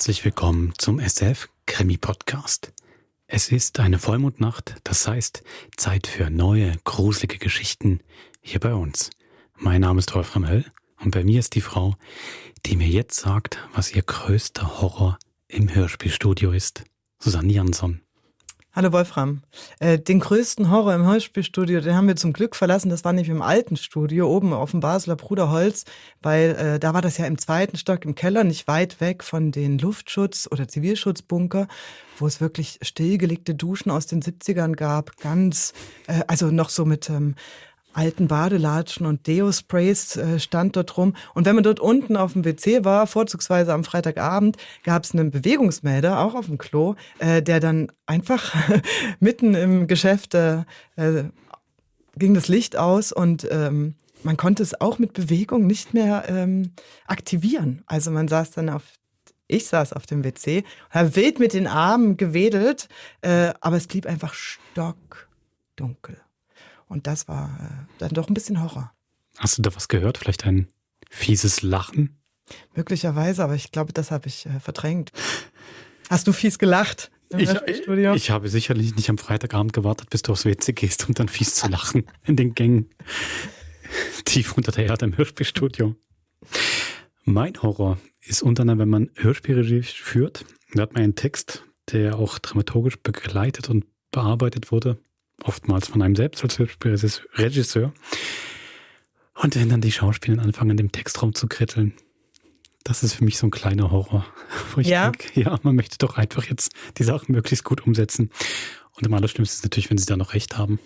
Herzlich willkommen zum SF Krimi Podcast. Es ist eine Vollmondnacht, das heißt Zeit für neue, gruselige Geschichten hier bei uns. Mein Name ist Wolfram Höll und bei mir ist die Frau, die mir jetzt sagt, was ihr größter Horror im Hörspielstudio ist. Susanne Jansson. Hallo Wolfram. Den größten Horror im Hörspielstudio, den haben wir zum Glück verlassen. Das war nämlich im alten Studio, oben auf dem Basler Bruderholz, weil da war das ja im 2. Stock im Keller, nicht weit weg von den Luftschutz- oder Zivilschutzbunker, wo es wirklich stillgelegte Duschen aus den 70ern gab. Also noch so mit alten Badelatschen und Deo-Sprays stand dort rum. Und wenn man dort unten auf dem WC war, vorzugsweise am Freitagabend, gab es einen Bewegungsmelder, auch auf dem Klo, der dann einfach mitten im Geschäft ging das Licht aus und man konnte es auch mit Bewegung nicht mehr aktivieren. Also ich saß auf dem WC, habe wild mit den Armen gewedelt, aber es blieb einfach stockdunkel. Und das war dann doch ein bisschen Horror. Hast du da was gehört? Vielleicht ein fieses Lachen? Möglicherweise, aber ich glaube, das habe ich verdrängt. Hast du fies gelacht im Studio? Ich habe sicherlich nicht am Freitagabend gewartet, bis du aufs WC gehst, um dann fies zu lachen in den Gängen tief unter der Erde im Hörspielstudio. Mein Horror ist unter anderem, wenn man Hörspielregie führt. Da hat man einen Text, der auch dramaturgisch begleitet und bearbeitet wurde. Oftmals von einem selbst als Regisseur. Und wenn dann die Schauspieler anfangen, in dem Text rumzukritteln, das ist für mich so ein kleiner Horror. Wo ich denke, ja, man möchte doch einfach jetzt die Sachen möglichst gut umsetzen. Und am allerschlimmsten ist natürlich, wenn sie da noch recht haben.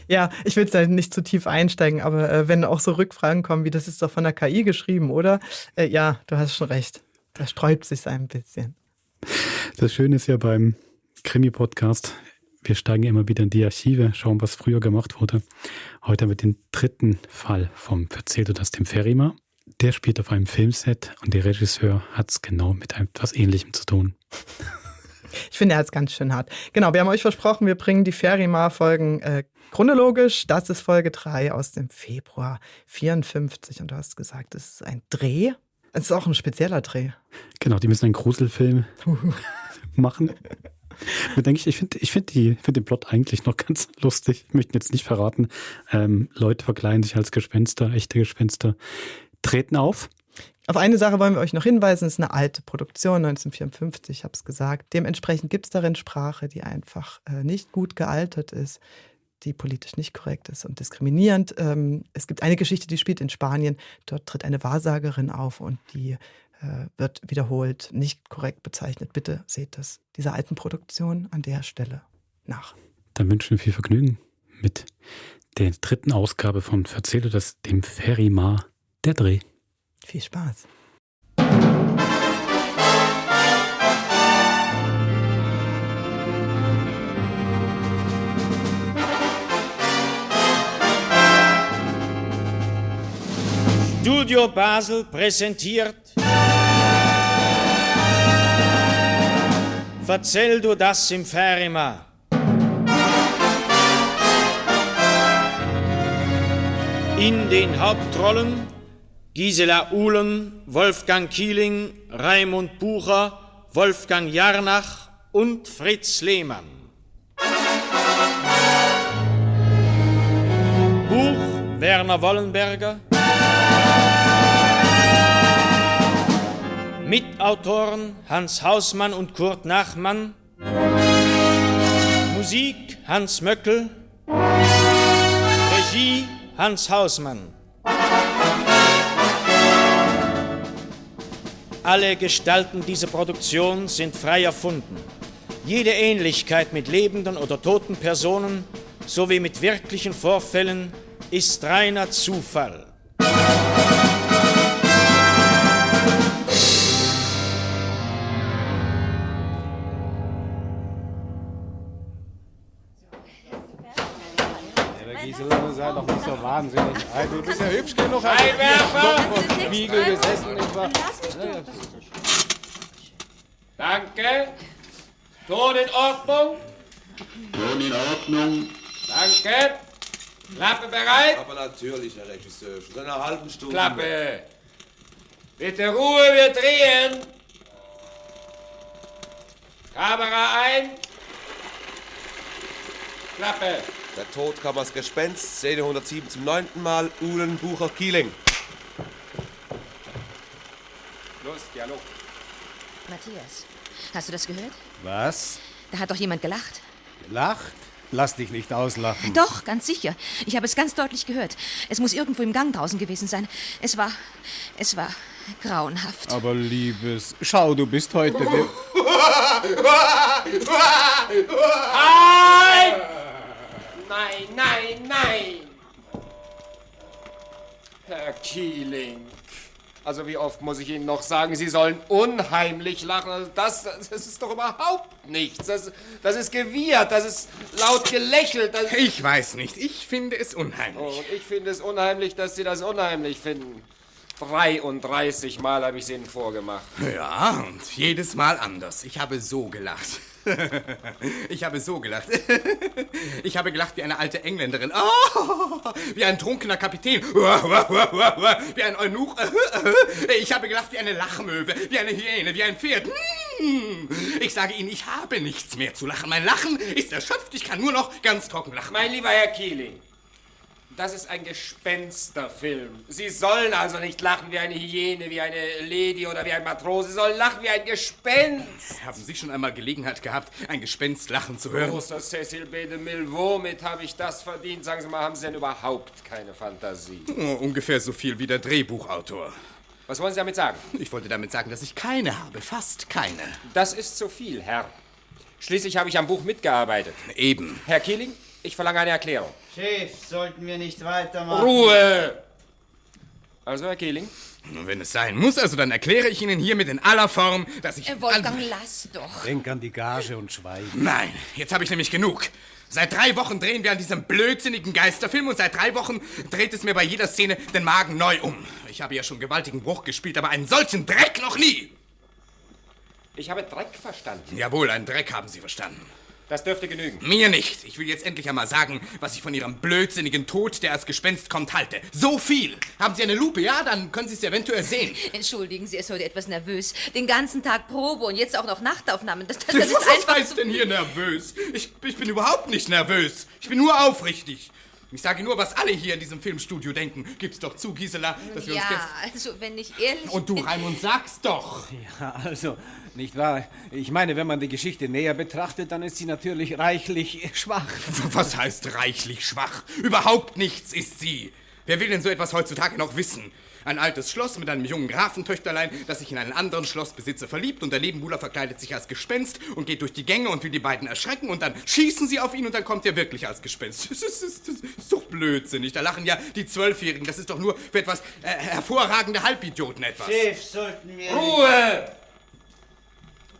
Ja, ich will da nicht zu tief einsteigen, aber wenn auch so Rückfragen kommen, wie das ist doch von der KI geschrieben, oder? Ja, du hast schon recht. Da sträubt sich ein bisschen. Das Schöne ist ja beim Krimi-Podcast, wir steigen immer wieder in die Archive, schauen, was früher gemacht wurde. Heute haben wir den 3. Fall vom Verzählt du das dem Ferima. Der spielt auf einem Filmset und der Regisseur hat es genau mit etwas Ähnlichem zu tun. Ich finde, er hat es ganz schön hart. Genau, wir haben euch versprochen, wir bringen die Ferima-Folgen chronologisch. Das ist Folge 3 aus dem Februar 54 und du hast gesagt, es ist ein Dreh. Es ist auch ein spezieller Dreh. Genau, die müssen einen Gruselfilm machen. Ich finde den Plot eigentlich noch ganz lustig. Ich möchte jetzt nicht verraten. Leute verkleiden sich als Gespenster, echte Gespenster, treten auf. Auf eine Sache wollen wir euch noch hinweisen. Es ist eine alte Produktion, 1954, ich habe es gesagt. Dementsprechend gibt es darin Sprache, die einfach nicht gut gealtert ist, die politisch nicht korrekt ist und diskriminierend. Es gibt eine Geschichte, die spielt in Spanien. Dort tritt eine Wahrsagerin auf und die wird wiederholt nicht korrekt bezeichnet. Bitte seht das dieser alten Produktion an der Stelle nach. Dann wünschen wir viel Vergnügen mit der 3. Ausgabe von Verzähl du das dem Ferima, der Dreh. Viel Spaß. Studio Basel präsentiert Verzähl du das im Ferima. In den Hauptrollen Gisela Uhlen, Wolfgang Kieling, Raimund Bucher, Wolfgang Jarnach und Fritz Lehmann. Buch Werner Wollenberger. Mitautoren Hans Hausmann und Kurt Nachmann. Musik Hans Möckel. Regie Hans Hausmann. Alle Gestalten dieser Produktion sind frei erfunden. Jede Ähnlichkeit mit lebenden oder toten Personen sowie mit wirklichen Vorfällen ist reiner Zufall. Gisela, sei doch nicht so wahnsinnig. Du bist ja hübsch genug. Einwerfer! Vor dem Spiegel gesessen. Danke. Ton in Ordnung. Ton in Ordnung. Danke. Klappe bereit. Aber natürlich, Herr Regisseur. Schon seit einer halben Stunde. Klappe. Bitte Ruhe, wir drehen. Kamera ein. Klappe. Der Tod kam als Gespenst, Szene 107 zum 9. Mal, Uhlen, Bucher, Kieling. Los, Dialog. Matthias, hast du das gehört? Was? Da hat doch jemand gelacht. Lacht? Lass dich nicht auslachen. Doch, ganz sicher. Ich habe es ganz deutlich gehört. Es muss irgendwo im Gang draußen gewesen sein. Es war grauenhaft. Aber Liebes, schau, du bist heute... Nein! Nein, nein, nein! Herr Kieling, also wie oft muss ich Ihnen noch sagen, Sie sollen unheimlich lachen. Also das ist doch überhaupt nichts. Das ist gewirrt, das ist laut gelächelt. Ich weiß nicht, ich finde es unheimlich. Oh, und ich finde es unheimlich, dass Sie das unheimlich finden. 33 Mal habe ich es Ihnen vorgemacht. Ja, und jedes Mal anders. Ich habe so gelacht. Ich habe so gelacht. Ich habe gelacht wie eine alte Engländerin. Oh, wie ein trunkener Kapitän. Wie ein Eunuch. Ich habe gelacht wie eine Lachmöwe, wie eine Hyäne, wie ein Pferd. Ich sage Ihnen, ich habe nichts mehr zu lachen. Mein Lachen ist erschöpft. Ich kann nur noch ganz trocken lachen. Mein lieber Herr Kieling, das ist ein Gespensterfilm. Sie sollen also nicht lachen wie eine Hyäne, wie eine Lady oder wie ein Matrose. Sie sollen lachen wie ein Gespenst. Haben Sie schon einmal Gelegenheit gehabt, ein Gespenst lachen zu hören? Großer Cecil B. de Mille, womit habe ich das verdient? Sagen Sie mal, haben Sie denn überhaupt keine Fantasie? Oh, ungefähr so viel wie der Drehbuchautor. Was wollen Sie damit sagen? Ich wollte damit sagen, dass ich keine habe, fast keine. Das ist zu viel, Herr. Schließlich habe ich am Buch mitgearbeitet. Eben. Herr Kieling, ich verlange eine Erklärung. Chef, sollten wir nicht weitermachen? Ruhe! Also, Herr Kieling? Wenn es sein muss, also dann erkläre ich Ihnen hiermit in aller Form, dass ich... Wolfgang, lass doch. Denk an die Gage und schweig. Nein, jetzt habe ich nämlich genug. Seit 3 Wochen drehen wir an diesem blödsinnigen Geisterfilm und seit 3 Wochen dreht es mir bei jeder Szene den Magen neu um. Ich habe ja schon gewaltigen Bruch gespielt, aber einen solchen Dreck noch nie. Ich habe Dreck verstanden. Jawohl, einen Dreck haben Sie verstanden. Das dürfte genügen. Mir nicht. Ich will jetzt endlich einmal sagen, was ich von Ihrem blödsinnigen Tod, der als Gespenst kommt, halte. So viel. Haben Sie eine Lupe? Ja, dann können Sie es eventuell sehen. Entschuldigen Sie, er ist heute etwas nervös. Den ganzen Tag Probe und jetzt auch noch Nachtaufnahmen. Das ist Was einfach heißt denn hier nervös? Ich bin überhaupt nicht nervös. Ich bin nur aufrichtig. Ich sage nur, was alle hier in diesem Filmstudio denken. Gib's doch zu, Gisela, dass wir uns Ja, also wenn ich ehrlich... Und du, Raimund, sag's doch. Ja, also, nicht wahr? Ich meine, wenn man die Geschichte näher betrachtet, dann ist sie natürlich reichlich schwach. Was heißt reichlich schwach? Überhaupt nichts ist sie. Wer will denn so etwas heutzutage noch wissen? Ein altes Schloss mit einem jungen Grafentöchterlein, das sich in einen anderen Schlossbesitzer verliebt und der Nebenbuhler verkleidet sich als Gespenst und geht durch die Gänge und will die beiden erschrecken und dann schießen sie auf ihn und dann kommt er wirklich als Gespenst. Das ist doch blödsinnig. Da lachen ja die 12-Jährigen. Das ist doch nur für etwas hervorragende Halbidioten etwas. Chef, sollten wir... Ruhe!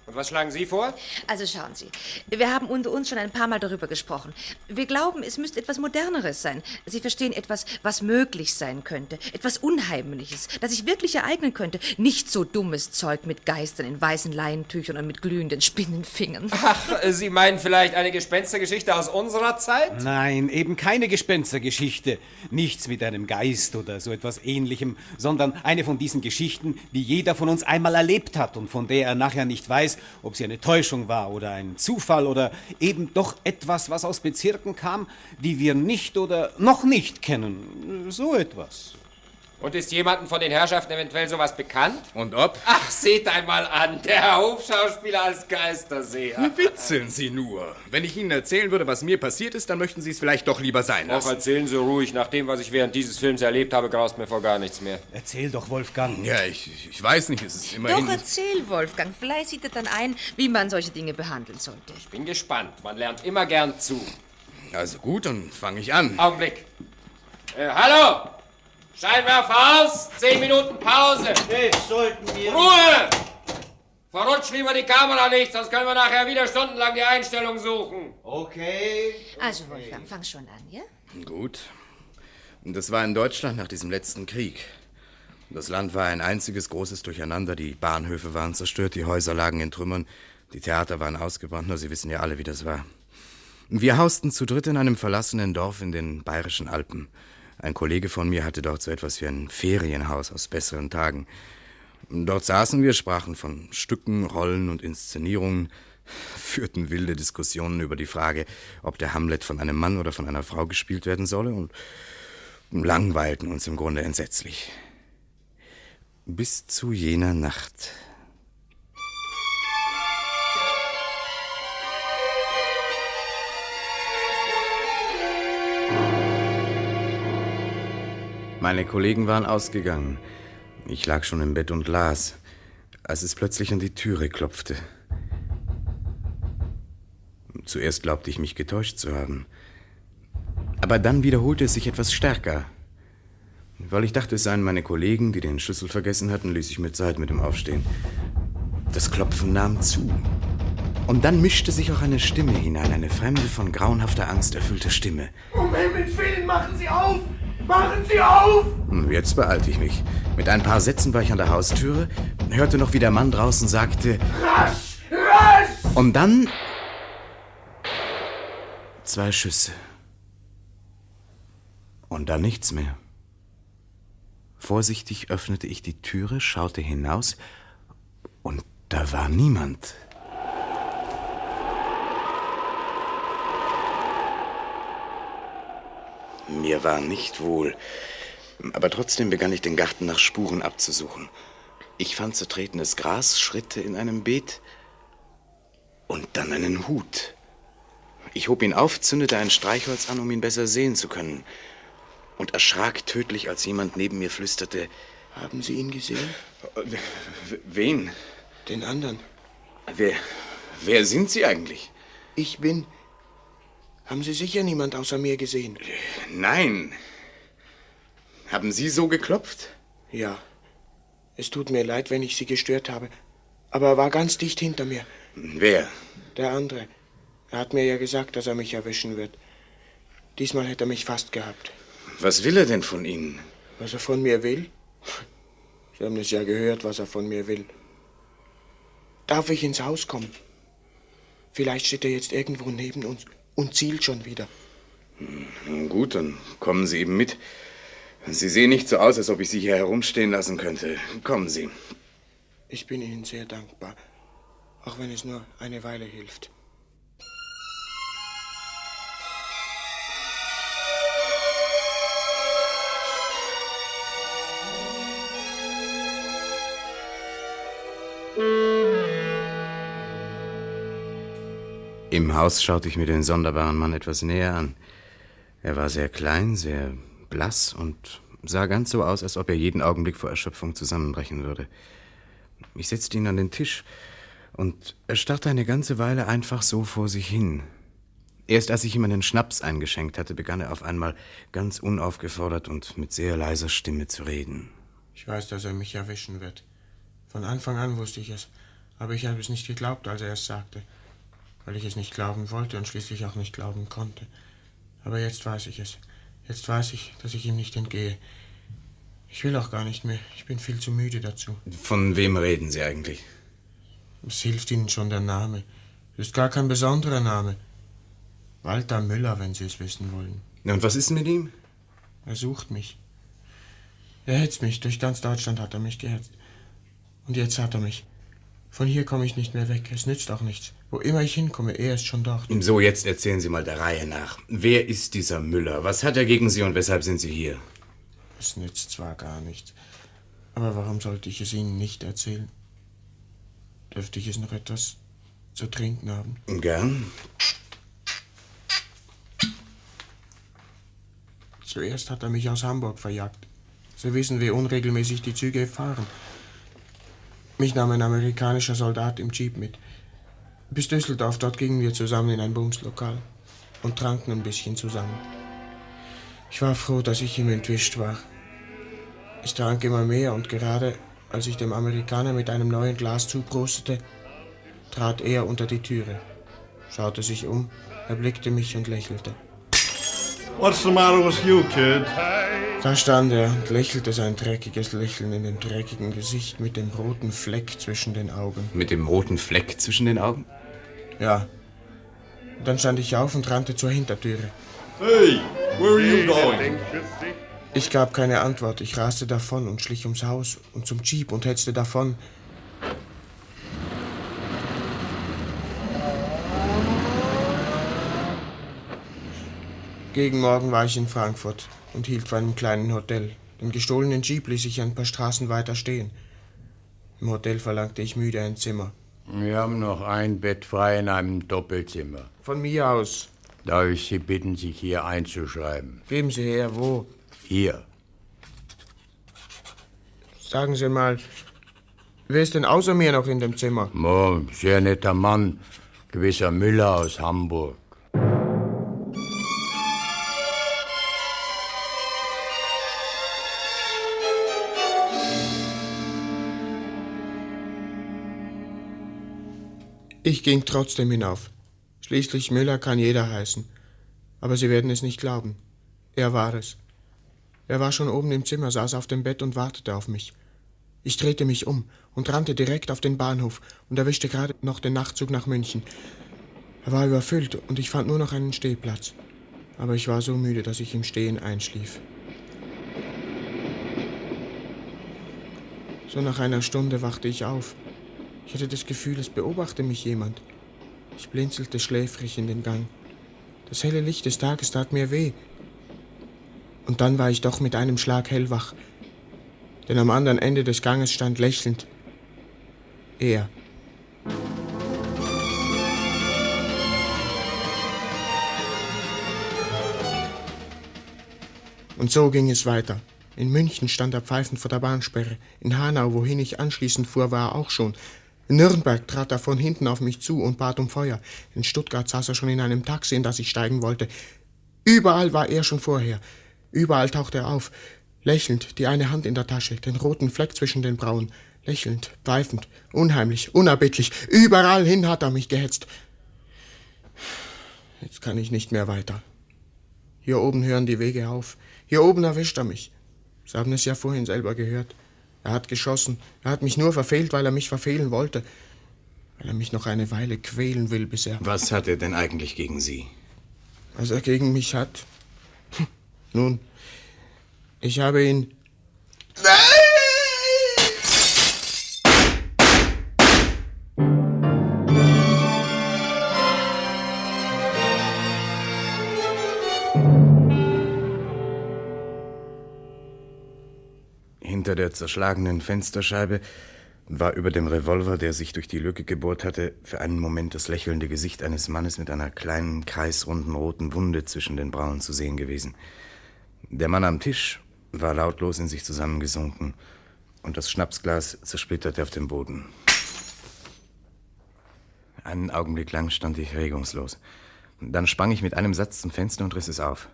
Und was schlagen Sie vor? Also schauen Sie, wir haben unter uns schon ein paar Mal darüber gesprochen. Wir glauben, es müsste etwas Moderneres sein. Sie verstehen etwas, was möglich sein könnte. Etwas Unheimliches, das sich wirklich ereignen könnte. Nicht so dummes Zeug mit Geistern in weißen Leintüchern und mit glühenden Spinnenfingern. Ach, Sie meinen vielleicht eine Gespenstergeschichte aus unserer Zeit? Nein, eben keine Gespenstergeschichte. Nichts mit einem Geist oder so etwas Ähnlichem, sondern eine von diesen Geschichten, die jeder von uns einmal erlebt hat und von der er nachher nicht weiß, ob sie eine Täuschung war oder ein Zufall oder eben doch etwas, was aus Bezirken kam, die wir nicht oder noch nicht kennen. So etwas. Und ist jemandem von den Herrschaften eventuell sowas bekannt? Und ob? Ach, seht einmal an, der Hofschauspieler als Geisterseher. Witzeln Sie nur. Wenn ich Ihnen erzählen würde, was mir passiert ist, dann möchten Sie es vielleicht doch lieber sein Auch lassen. erzählen Sie ruhig. Nach dem, was ich während dieses Films erlebt habe, graust mir vor gar nichts mehr. Erzähl doch, Wolfgang. Ja, ich weiß nicht, es ist immerhin... Doch, erzähl, Wolfgang. Vielleicht sieht er dann ein, wie man solche Dinge behandeln sollte. Ich bin gespannt. Man lernt immer gern zu. Also gut, dann fange ich an. Augenblick. Hallo! Scheinwerfer aus! 10 Minuten Pause! Chef, sollten wir... Ruhe! Verrutscht lieber die Kamera nicht, sonst können wir nachher wieder stundenlang die Einstellung suchen. Okay. Also, Wolfgang, fang schon an, ja? Gut. Und das war in Deutschland nach diesem letzten Krieg. Das Land war ein einziges großes Durcheinander. Die Bahnhöfe waren zerstört, die Häuser lagen in Trümmern, die Theater waren ausgebrannt. Nur Sie wissen ja alle, wie das war. Wir hausten zu dritt in einem verlassenen Dorf in den Bayerischen Alpen. Ein Kollege von mir hatte dort so etwas wie ein Ferienhaus aus besseren Tagen. Dort saßen wir, sprachen von Stücken, Rollen und Inszenierungen, führten wilde Diskussionen über die Frage, ob der Hamlet von einem Mann oder von einer Frau gespielt werden solle und langweilten uns im Grunde entsetzlich. Bis zu jener Nacht. Meine Kollegen waren ausgegangen. Ich lag schon im Bett und las, als es plötzlich an die Türe klopfte. Zuerst glaubte ich, mich getäuscht zu haben. Aber dann wiederholte es sich etwas stärker. Weil ich dachte, es seien meine Kollegen, die den Schlüssel vergessen hatten, ließ ich mir Zeit mit dem Aufstehen. Das Klopfen nahm zu. Und dann mischte sich auch eine Stimme hinein, eine fremde, von grauenhafter Angst erfüllte Stimme. Um Himmels Willen, machen Sie auf! Machen Sie auf! Jetzt beeilte ich mich. Mit ein paar Sätzen war ich an der Haustüre, hörte noch, wie der Mann draußen sagte: Rasch! Rasch! Und dann 2 Schüsse. Und dann nichts mehr. Vorsichtig öffnete ich die Türe, schaute hinaus und da war niemand. Mir war nicht wohl, aber trotzdem begann ich den Garten nach Spuren abzusuchen. Ich fand zertretenes Gras, Schritte in einem Beet und dann einen Hut. Ich hob ihn auf, zündete ein Streichholz an, um ihn besser sehen zu können, und erschrak tödlich, als jemand neben mir flüsterte: Haben Sie ihn gesehen? Wen? Den anderen. Wer sind Sie eigentlich? Ich bin. Haben Sie sicher niemand außer mir gesehen? Nein. Haben Sie so geklopft? Ja. Es tut mir leid, wenn ich Sie gestört habe. Aber er war ganz dicht hinter mir. Wer? Der andere. Er hat mir ja gesagt, dass er mich erwischen wird. Diesmal hätte er mich fast gehabt. Was will er denn von Ihnen? Was er von mir will? Sie haben es ja gehört, was er von mir will. Darf ich ins Haus kommen? Vielleicht steht er jetzt irgendwo neben uns und zielt schon wieder. Gut, dann kommen Sie eben mit. Sie sehen nicht so aus, als ob ich Sie hier herumstehen lassen könnte. Kommen Sie. Ich bin Ihnen sehr dankbar, auch wenn es nur eine Weile hilft. Im Haus schaute ich mir den sonderbaren Mann etwas näher an. Er war sehr klein, sehr blass und sah ganz so aus, als ob er jeden Augenblick vor Erschöpfung zusammenbrechen würde. Ich setzte ihn an den Tisch und er starrte eine ganze Weile einfach so vor sich hin. Erst als ich ihm einen Schnaps eingeschenkt hatte, begann er auf einmal ganz unaufgefordert und mit sehr leiser Stimme zu reden. Ich weiß, dass er mich erwischen wird. Von Anfang an wusste ich es, aber ich habe es nicht geglaubt, als er es sagte, weil ich es nicht glauben wollte und schließlich auch nicht glauben konnte. Aber jetzt weiß ich es. Jetzt weiß ich, dass ich ihm nicht entgehe. Ich will auch gar nicht mehr. Ich bin viel zu müde dazu. Von wem reden Sie eigentlich? Es hilft Ihnen schon der Name. Es ist gar kein besonderer Name. Walter Müller, wenn Sie es wissen wollen. Und was ist mit ihm? Er sucht mich. Er hetzt mich. Durch ganz Deutschland hat er mich gehetzt. Und jetzt hat er mich. Von hier komme ich nicht mehr weg. Es nützt auch nichts. Wo immer ich hinkomme, er ist schon dort. So, jetzt erzählen Sie mal der Reihe nach. Wer ist dieser Müller? Was hat er gegen Sie und weshalb sind Sie hier? Es nützt zwar gar nichts, aber warum sollte ich es Ihnen nicht erzählen? Dürfte ich es noch etwas zu trinken haben? Gern. Zuerst hat er mich aus Hamburg verjagt. Sie wissen, wie unregelmäßig die Züge fahren. Mich nahm ein amerikanischer Soldat im Jeep mit. Bis Düsseldorf, dort gingen wir zusammen in ein Bumslokal und tranken ein bisschen zusammen. Ich war froh, dass ich ihm entwischt war. Ich trank immer mehr und gerade als ich dem Amerikaner mit einem neuen Glas zuprostete, trat er unter die Türe, schaute sich um, erblickte mich und lächelte. What's the matter with you, kid? Da stand er und lächelte sein dreckiges Lächeln in dem dreckigen Gesicht mit dem roten Fleck zwischen den Augen. Mit dem roten Fleck zwischen den Augen? Ja. Und dann stand ich auf und rannte zur Hintertüre. Hey, where are you going? Ich gab keine Antwort. Ich raste davon und schlich ums Haus und zum Jeep und hetzte davon. Gegen Morgen war ich in Frankfurt und hielt vor einem kleinen Hotel. Den gestohlenen Jeep ließ ich ein paar Straßen weiter stehen. Im Hotel verlangte ich müde ein Zimmer. Wir haben noch ein Bett frei in einem Doppelzimmer. Von mir aus. Darf ich Sie bitten, sich hier einzuschreiben? Geben Sie her, wo? Hier. Sagen Sie mal, wer ist denn außer mir noch in dem Zimmer? Oh, sehr netter Mann. Gewisser Müller aus Hamburg. Ich ging trotzdem hinauf. Schließlich Müller kann jeder heißen. Aber Sie werden es nicht glauben. Er war es. Er war schon oben im Zimmer, saß auf dem Bett und wartete auf mich. Ich drehte mich um und rannte direkt auf den Bahnhof und erwischte gerade noch den Nachtzug nach München. Er war überfüllt und ich fand nur noch einen Stehplatz. Aber ich war so müde, dass ich im Stehen einschlief. So nach einer Stunde wachte ich auf. Ich hatte das Gefühl, es beobachte mich jemand. Ich blinzelte schläfrig in den Gang. Das helle Licht des Tages tat mir weh. Und dann war ich doch mit einem Schlag hellwach. Denn am anderen Ende des Ganges stand lächelnd er. Und so ging es weiter. In München stand er pfeifend vor der Bahnsperre. In Hanau, wohin ich anschließend fuhr, war er auch schon. In Nürnberg trat er von hinten auf mich zu und bat um Feuer. In Stuttgart saß er schon in einem Taxi, in das ich steigen wollte. Überall war er schon vorher. Überall tauchte er auf, lächelnd, die eine Hand in der Tasche, den roten Fleck zwischen den Brauen. Lächelnd, pfeifend, unheimlich, unerbittlich. Überall hin hat er mich gehetzt. Jetzt kann ich nicht mehr weiter. Hier oben hören die Wege auf. Hier oben erwischt er mich. Sie haben es ja vorhin selber gehört. Er hat geschossen. Er hat mich nur verfehlt, weil er mich verfehlen wollte. Weil er mich noch eine Weile quälen will, bis er... Was hat er denn eigentlich gegen Sie? Was er gegen mich hat? Nun, ich habe ihn... Hinter der zerschlagenen Fensterscheibe war über dem Revolver, der sich durch die Lücke gebohrt hatte, für einen Moment das lächelnde Gesicht eines Mannes mit einer kleinen, kreisrunden roten Wunde zwischen den Brauen zu sehen gewesen. Der Mann am Tisch war lautlos in sich zusammengesunken und das Schnapsglas zersplitterte auf dem Boden. Einen Augenblick lang stand ich regungslos. Dann sprang ich mit einem Satz zum Fenster und riss es auf.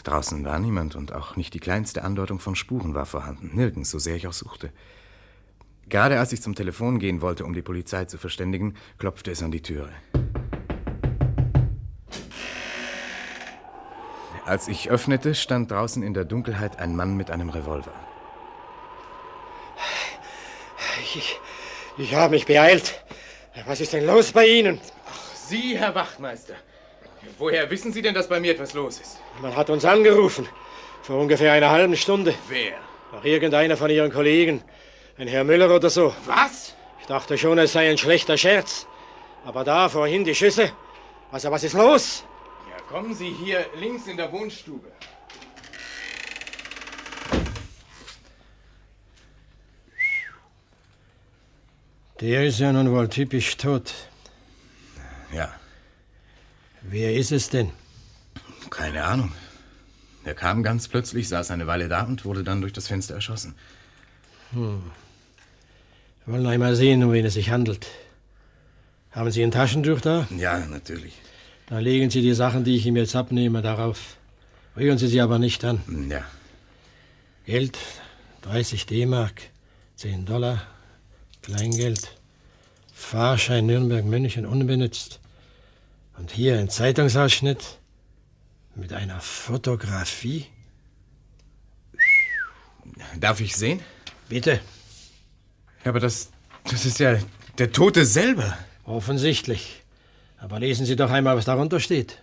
Draußen war niemand und auch nicht die kleinste Andeutung von Spuren war vorhanden. Nirgends, so sehr ich auch suchte. Gerade als ich zum Telefon gehen wollte, um die Polizei zu verständigen, klopfte es an die Türe. Als ich öffnete, stand draußen in der Dunkelheit ein Mann mit einem Revolver. Ich habe mich beeilt. Was ist denn los bei Ihnen? Ach, Sie, Herr Wachtmeister. Woher wissen Sie denn, dass bei mir etwas los ist? Man hat uns angerufen. Vor ungefähr einer halben Stunde. Wer? Doch irgendeiner von Ihren Kollegen. Ein Herr Müller oder so. Was? Ich dachte schon, es sei ein schlechter Scherz. Aber da, vorhin die Schüsse. Also, was ist los? Ja, kommen Sie hier links in der Wohnstube. Der ist ja nun wohl typisch tot. Ja. Wer ist es denn? Keine Ahnung. Er kam ganz plötzlich, saß eine Weile da und wurde dann durch das Fenster erschossen. Wir wollen einmal sehen, um wen es sich handelt. Haben Sie ein Taschentuch da? Ja, natürlich. Dann legen Sie die Sachen, die ich ihm jetzt abnehme, darauf. Rühren Sie aber nicht an. Ja. Geld, 30 D-Mark, $10, Kleingeld, Fahrschein Nürnberg-München unbenutzt. Und hier ein Zeitungsausschnitt mit einer Fotografie. Darf ich sehen? Bitte. Ja, aber das ist ja der Tote selber. Offensichtlich. Aber lesen Sie doch einmal, was darunter steht.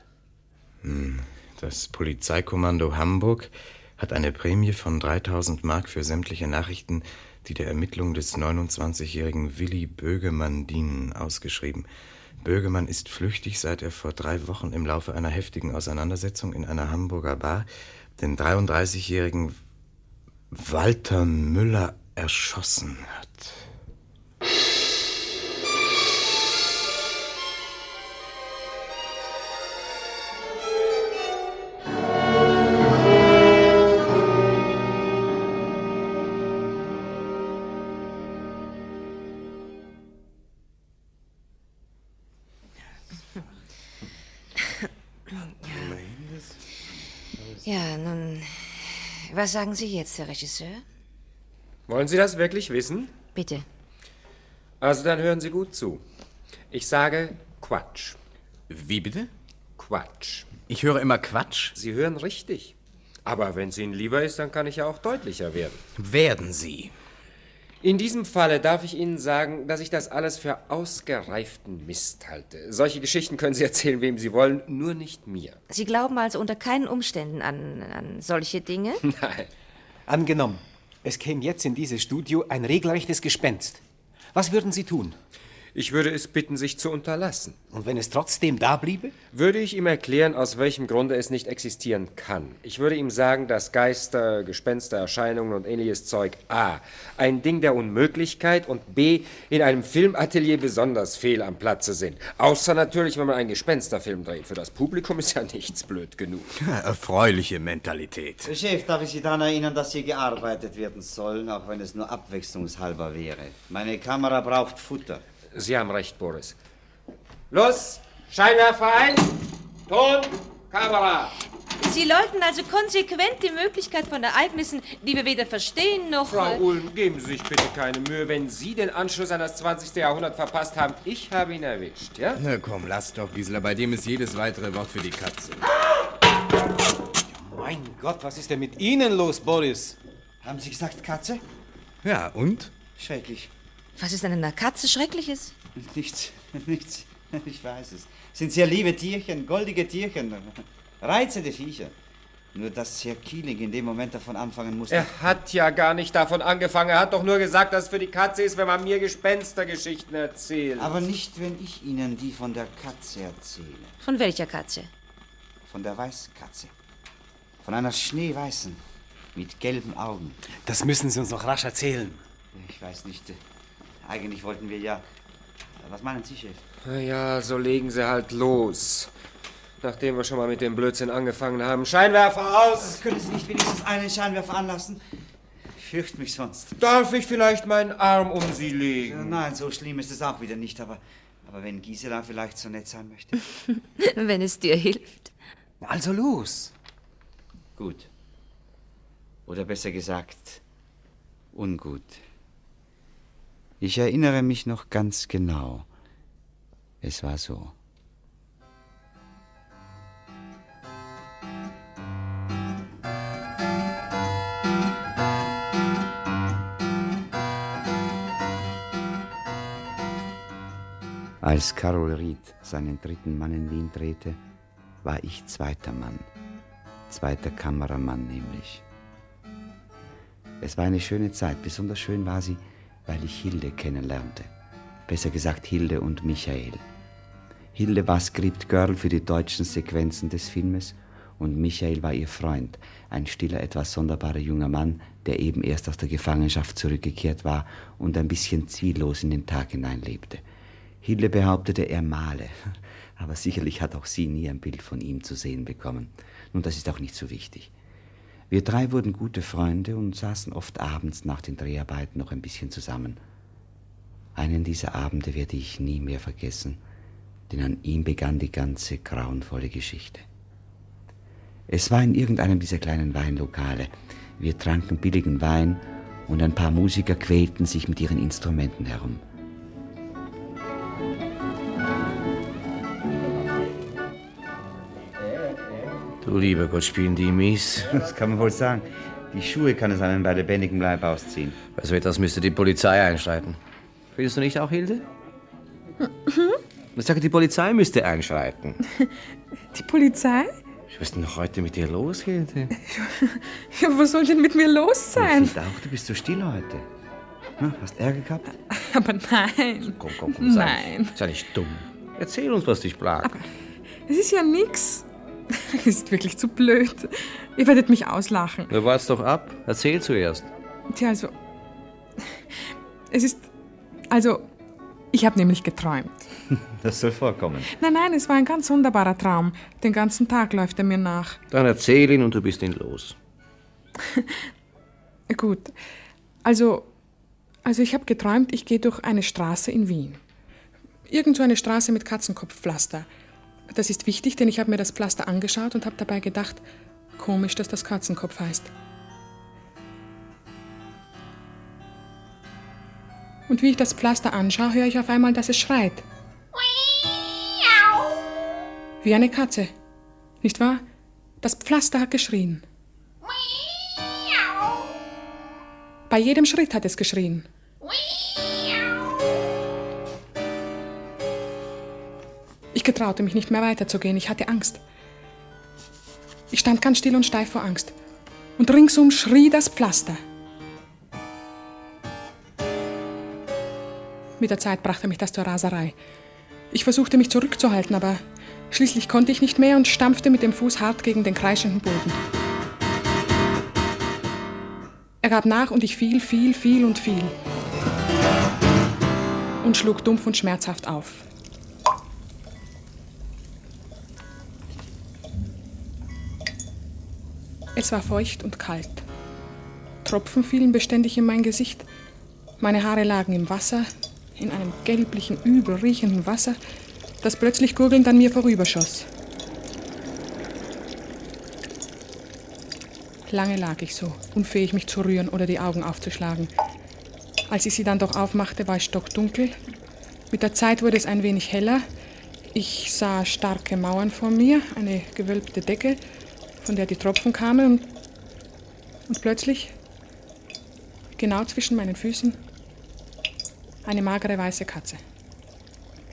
Das Polizeikommando Hamburg hat eine Prämie von 3.000 Mark für sämtliche Nachrichten, die der Ermittlung des 29-jährigen Willi Bögemann dienen, ausgeschrieben. Bögemann ist flüchtig, seit er vor 3 Wochen im Laufe einer heftigen Auseinandersetzung in einer Hamburger Bar den 33-jährigen Walter Müller erschossen hat. Ja, nun, was sagen Sie jetzt, Herr Regisseur? Wollen Sie das wirklich wissen? Bitte. Also dann hören Sie gut zu. Ich sage Quatsch. Wie bitte? Quatsch. Ich höre immer Quatsch. Sie hören richtig. Aber wenn es Ihnen lieber ist, dann kann ich ja auch deutlicher werden. Werden Sie. In diesem Falle darf ich Ihnen sagen, dass ich das alles für ausgereiften Mist halte. Solche Geschichten können Sie erzählen, wem Sie wollen, nur nicht mir. Sie glauben also unter keinen Umständen an solche Dinge? Nein. Angenommen, es käme jetzt in dieses Studio ein regelrechtes Gespenst. Was würden Sie tun? Ich würde es bitten, sich zu unterlassen. Und wenn es trotzdem da bliebe? Würde ich ihm erklären, aus welchem Grunde es nicht existieren kann. Ich würde ihm sagen, dass Geister, Gespenster, Erscheinungen und ähnliches Zeug a. ein Ding der Unmöglichkeit und b. in einem Filmatelier besonders fehl am Platze sind. Außer natürlich, wenn man einen Gespensterfilm dreht. Für das Publikum ist ja nichts blöd genug. Erfreuliche Mentalität. Chef, darf ich Sie daran erinnern, dass hier gearbeitet werden soll, auch wenn es nur abwechslungshalber wäre. Meine Kamera braucht Futter. Sie haben recht, Boris. Los, Scheinwerfer ein, Ton, Kamera. Sie leugnen also konsequent die Möglichkeit von Ereignissen, die wir weder verstehen noch... Frau Ulm, geben Sie sich bitte keine Mühe. Wenn Sie den Anschluss an das 20. Jahrhundert verpasst haben, ich habe ihn erwischt, ja? Na komm, lass doch, Gisela. Bei dem ist jedes weitere Wort für die Katze. Mein Gott, was ist denn mit Ihnen los, Boris? Haben Sie gesagt Katze? Ja, und? Schrecklich. Was ist an einer Katze Schreckliches? Nichts. Ich weiß es. Sind sehr liebe Tierchen, goldige Tierchen. Reizende Viecher. Nur, dass Herr Kieling in dem Moment davon anfangen musste. Er hat ja gar nicht davon angefangen. Er hat doch nur gesagt, dass es für die Katze ist, wenn man mir Gespenstergeschichten erzählt. Aber nicht, wenn ich Ihnen die von der Katze erzähle. Von welcher Katze? Von der Weißkatze. Von einer schneeweißen, mit gelben Augen. Das müssen Sie uns noch rasch erzählen. Ich weiß nicht. Eigentlich wollten wir ja... Was meinen Sie, Chef? Na ja, so legen Sie halt los. Nachdem wir schon mal mit dem Blödsinn angefangen haben. Scheinwerfer aus! Können Sie nicht wenigstens einen Scheinwerfer anlassen? Ich fürchte mich sonst. Darf ich vielleicht meinen Arm um Sie legen? Nein, so schlimm ist es auch wieder nicht. Aber wenn Gisela vielleicht so nett sein möchte. Wenn es dir hilft. Also los. Gut. Oder besser gesagt, ungut. Ich erinnere mich noch ganz genau. Es war so. Als Carol Ried seinen 3. Mann in Wien drehte, war ich 2. Mann. 2. Kameramann nämlich. Es war eine schöne Zeit. Besonders schön war sie, weil ich Hilde kennenlernte. Besser gesagt Hilde und Michael. Hilde war Script-Girl für die deutschen Sequenzen des Filmes und Michael war ihr Freund, ein stiller, etwas sonderbarer junger Mann, der eben erst aus der Gefangenschaft zurückgekehrt war und ein bisschen ziellos in den Tag hineinlebte. Hilde behauptete, er male, aber sicherlich hat auch sie nie ein Bild von ihm zu sehen bekommen. Nun, das ist auch nicht so wichtig. Wir 3 wurden gute Freunde und saßen oft abends nach den Dreharbeiten noch ein bisschen zusammen. Einen dieser Abende werde ich nie mehr vergessen, denn an ihm begann die ganze grauenvolle Geschichte. Es war in irgendeinem dieser kleinen Weinlokale. Wir tranken billigen Wein und ein paar Musiker quälten sich mit ihren Instrumenten herum. Du lieber Gott, spielen die mies? Das kann man wohl sagen. Die Schuhe kann es einem bei lebendigem Leib ausziehen. Bei so etwas müsste die Polizei einschreiten. Findest du nicht auch, Hilde? Ich sage, die Polizei müsste einschreiten. Die Polizei? Was ist denn heute mit dir los, Hilde? Ja, was soll denn mit mir los sein? Ich finde auch, du bist so still heute. Hm, hast Ärger gehabt? Aber nein. Komm, Nein. Sei nicht dumm. Erzähl uns, was dich plagt. Aber es ist ja nix. Es ist wirklich zu blöd. Ihr werdet mich auslachen. Na, wart's doch ab. Erzähl zuerst. Tja, also... Ich habe nämlich geträumt. Das soll vorkommen. Nein, es war ein ganz wunderbarer Traum. Den ganzen Tag läuft er mir nach. Dann erzähl ihn und du bist ihn los. Gut. Also ich habe geträumt, ich gehe durch eine Straße in Wien. Irgend so eine Straße mit Katzenkopfpflaster. Das ist wichtig, denn ich habe mir das Pflaster angeschaut und habe dabei gedacht, komisch, dass das Katzenkopf heißt. Und wie ich das Pflaster anschaue, höre ich auf einmal, dass es schreit. Wie eine Katze. Nicht wahr? Das Pflaster hat geschrien. Bei jedem Schritt hat es geschrien. Ich getraute mich nicht mehr weiterzugehen. Ich hatte Angst. Ich stand ganz still und steif vor Angst. Und ringsum schrie das Pflaster. Mit der Zeit brachte mich das zur Raserei. Ich versuchte mich zurückzuhalten, aber schließlich konnte ich nicht mehr und stampfte mit dem Fuß hart gegen den kreischenden Boden. Er gab nach und ich fiel und schlug dumpf und schmerzhaft auf. Es war feucht und kalt. Tropfen fielen beständig in mein Gesicht. Meine Haare lagen im Wasser, in einem gelblichen, übel riechenden Wasser, das plötzlich gurgelnd an mir vorüberschoss. Lange lag ich so, unfähig mich zu rühren oder die Augen aufzuschlagen. Als ich sie dann doch aufmachte, war es stockdunkel. Mit der Zeit wurde es ein wenig heller. Ich sah starke Mauern vor mir, eine gewölbte Decke, von der die Tropfen kamen und plötzlich, genau zwischen meinen Füßen, eine magere weiße Katze.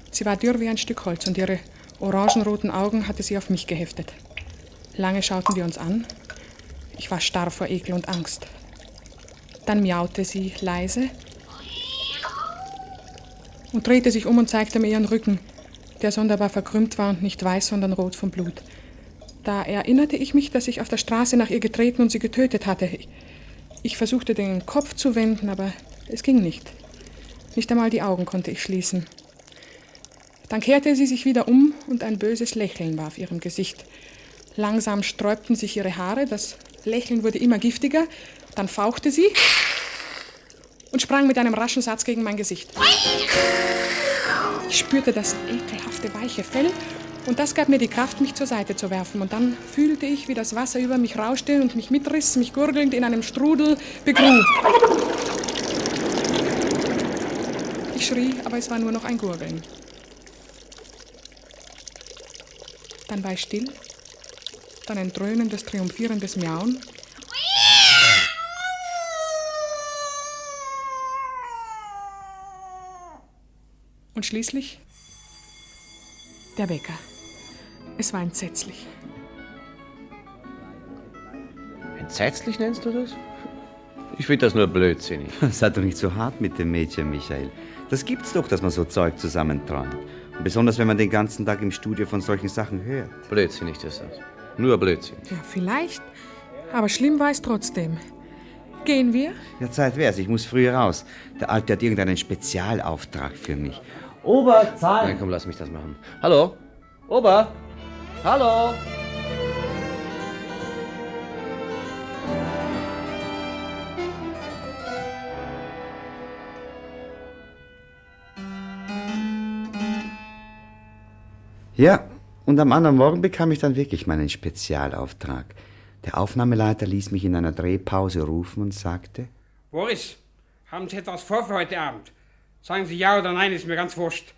Sie war dürr wie ein Stück Holz und ihre orangenroten Augen hatte sie auf mich geheftet. Lange schauten wir uns an. Ich war starr vor Ekel und Angst. Dann miaute sie leise und drehte sich um und zeigte mir ihren Rücken, der sonderbar verkrümmt war und nicht weiß, sondern rot vom Blut. Da erinnerte ich mich, dass ich auf der Straße nach ihr getreten und sie getötet hatte. Ich versuchte, den Kopf zu wenden, aber es ging nicht. Nicht einmal die Augen konnte ich schließen. Dann kehrte sie sich wieder um und ein böses Lächeln war auf ihrem Gesicht. Langsam sträubten sich ihre Haare, das Lächeln wurde immer giftiger. Dann fauchte sie und sprang mit einem raschen Satz gegen mein Gesicht. Ich spürte das ekelhafte, weiche Fell und das gab mir die Kraft, mich zur Seite zu werfen. Und dann fühlte ich, wie das Wasser über mich rauschte und mich mitriss, mich gurgelnd in einem Strudel begrub. Ich schrie, aber es war nur noch ein Gurgeln. Dann war ich still, dann ein dröhnendes, triumphierendes Miauen. Und schließlich der Wecker. Es war entsetzlich. Entsetzlich nennst du das? Ich finde das nur blödsinnig. Sei doch nicht so hart mit dem Mädchen, Michael. Das gibt's doch, dass man so Zeug zusammenträumt. Und besonders, wenn man den ganzen Tag im Studio von solchen Sachen hört. Blödsinnig, das ist. Nur Blödsinn. Ja, vielleicht. Aber schlimm war es trotzdem. Gehen wir? Ja, Zeit wär's. Ich muss früher raus. Der Alte hat irgendeinen Spezialauftrag für mich. Ober, Zahlen! Nein, komm, lass mich das machen. Hallo? Ober? Hallo? Ja, und am anderen Morgen bekam ich dann wirklich meinen Spezialauftrag. Der Aufnahmeleiter ließ mich in einer Drehpause rufen und sagte: Boris, haben Sie etwas vor für heute Abend? Sagen Sie ja oder nein, ist mir ganz wurscht.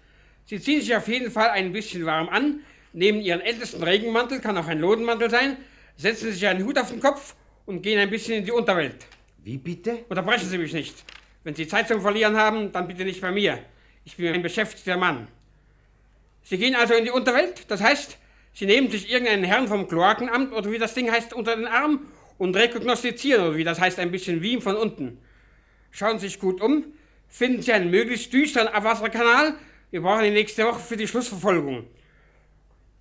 Sie ziehen sich auf jeden Fall ein bisschen warm an, nehmen Ihren ältesten Regenmantel, kann auch ein Lodenmantel sein, setzen sich einen Hut auf den Kopf und gehen ein bisschen in die Unterwelt. Wie bitte? Unterbrechen Sie mich nicht. Wenn Sie Zeit zum Verlieren haben, dann bitte nicht bei mir. Ich bin ein beschäftigter Mann. Sie gehen also in die Unterwelt, das heißt, Sie nehmen sich irgendeinen Herrn vom Kloakenamt oder wie das Ding heißt unter den Arm und rekognoszizieren oder wie das heißt ein bisschen Wien von unten. Schauen Sie sich gut um, finden Sie einen möglichst düsteren Abwasserkanal. Wir brauchen ihn nächste Woche für die Schlussverfolgung.